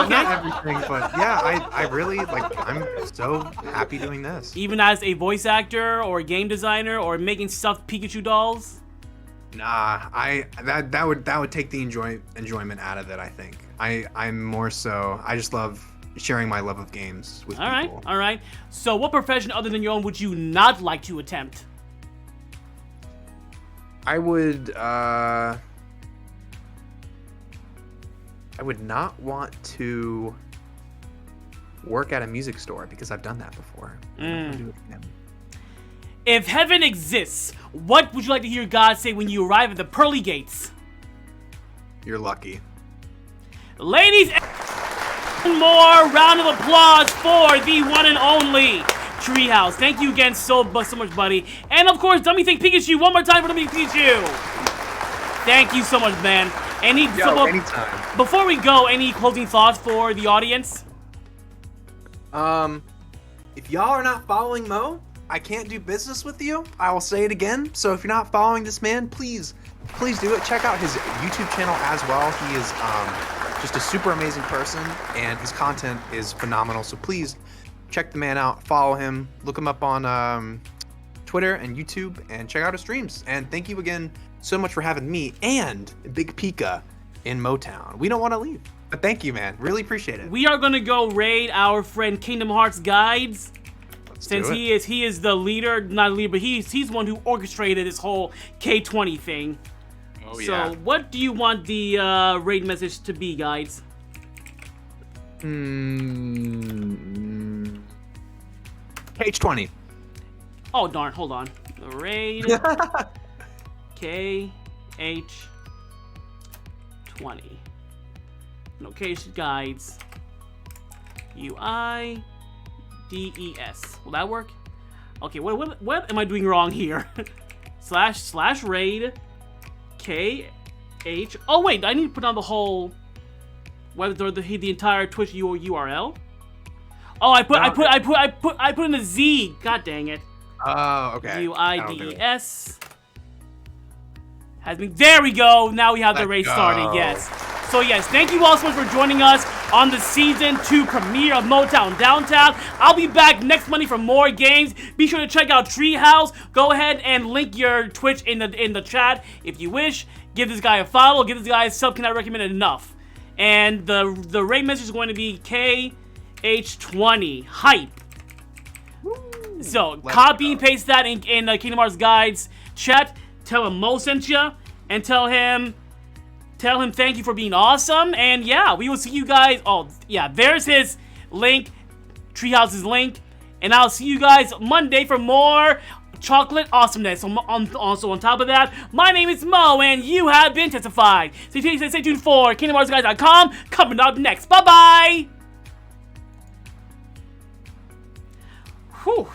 Not everything, but yeah, I really I'm so happy doing this. Even as a voice actor or a game designer or making stuffed Pikachu dolls? Nah, that would take the enjoyment out of it, I think. I'm more so. I just love sharing my love of games with people. All right. So, what profession other than your own would you not like to attempt? I would not want to work at a music store because I've done that before. I don't wanna do it again. If heaven exists, what would you like to hear God say when you arrive at the pearly gates? You're lucky. Ladies and more round of applause for the one and only Treehouse. Thank you again so much, buddy. And of course, Dummy Think Pikachu. One more time for Dummy Think Pikachu. Thank you so much, man. Anytime. Before we go, any closing thoughts for the audience? If y'all are not following Mo, I can't do business with you. I will say it again. So if you're not following this man, please do it. Check out his YouTube channel as well. He is just a super amazing person, and his content is phenomenal. So please check the man out, follow him, look him up on Twitter and YouTube, and check out his streams. And thank you again so much for having me and Big Pika in Motown. We don't want to leave, but thank you, man. Really appreciate it. We are gonna go raid our friend Kingdom Hearts Guides. Since he is the leader, not the leader, but he's one who orchestrated this whole K20 thing. Oh, so yeah. what do you want the raid message to be, guys? H20. Oh darn, hold on. Raid KH20. Location guides. UIDES. Will that work? Okay, what am I doing wrong here? / raid KH. Oh wait, I need to put on the whole the entire Twitch URL. Oh, I put in a Z. God dang it. Oh, okay. UIDES has been. There we go. Now we have the race started. Yes. So yes, thank you all so much for joining us on the season 2 premiere of Motown DownTown. I'll be back next Monday for more games. Be sure to check out Treehouse. Go ahead and link your Twitch in the chat if you wish. Give this guy a follow. Give this guy a sub. Cannot recommend it enough. And the raid message is going to be KH20 hype. So copy and paste that in Kingdom Hearts Guides chat. Tell him Mo sent you, and tell him thank you for being awesome. And yeah, we will see you guys. Oh yeah, there's his link, Treehouse's link, and I'll see you guys Monday for more chocolate awesomeness. So also on top of that, my name is Mo, and you have been testified. So stay tuned for KingdomHeartsGuys.com coming up next. Bye bye. Whew.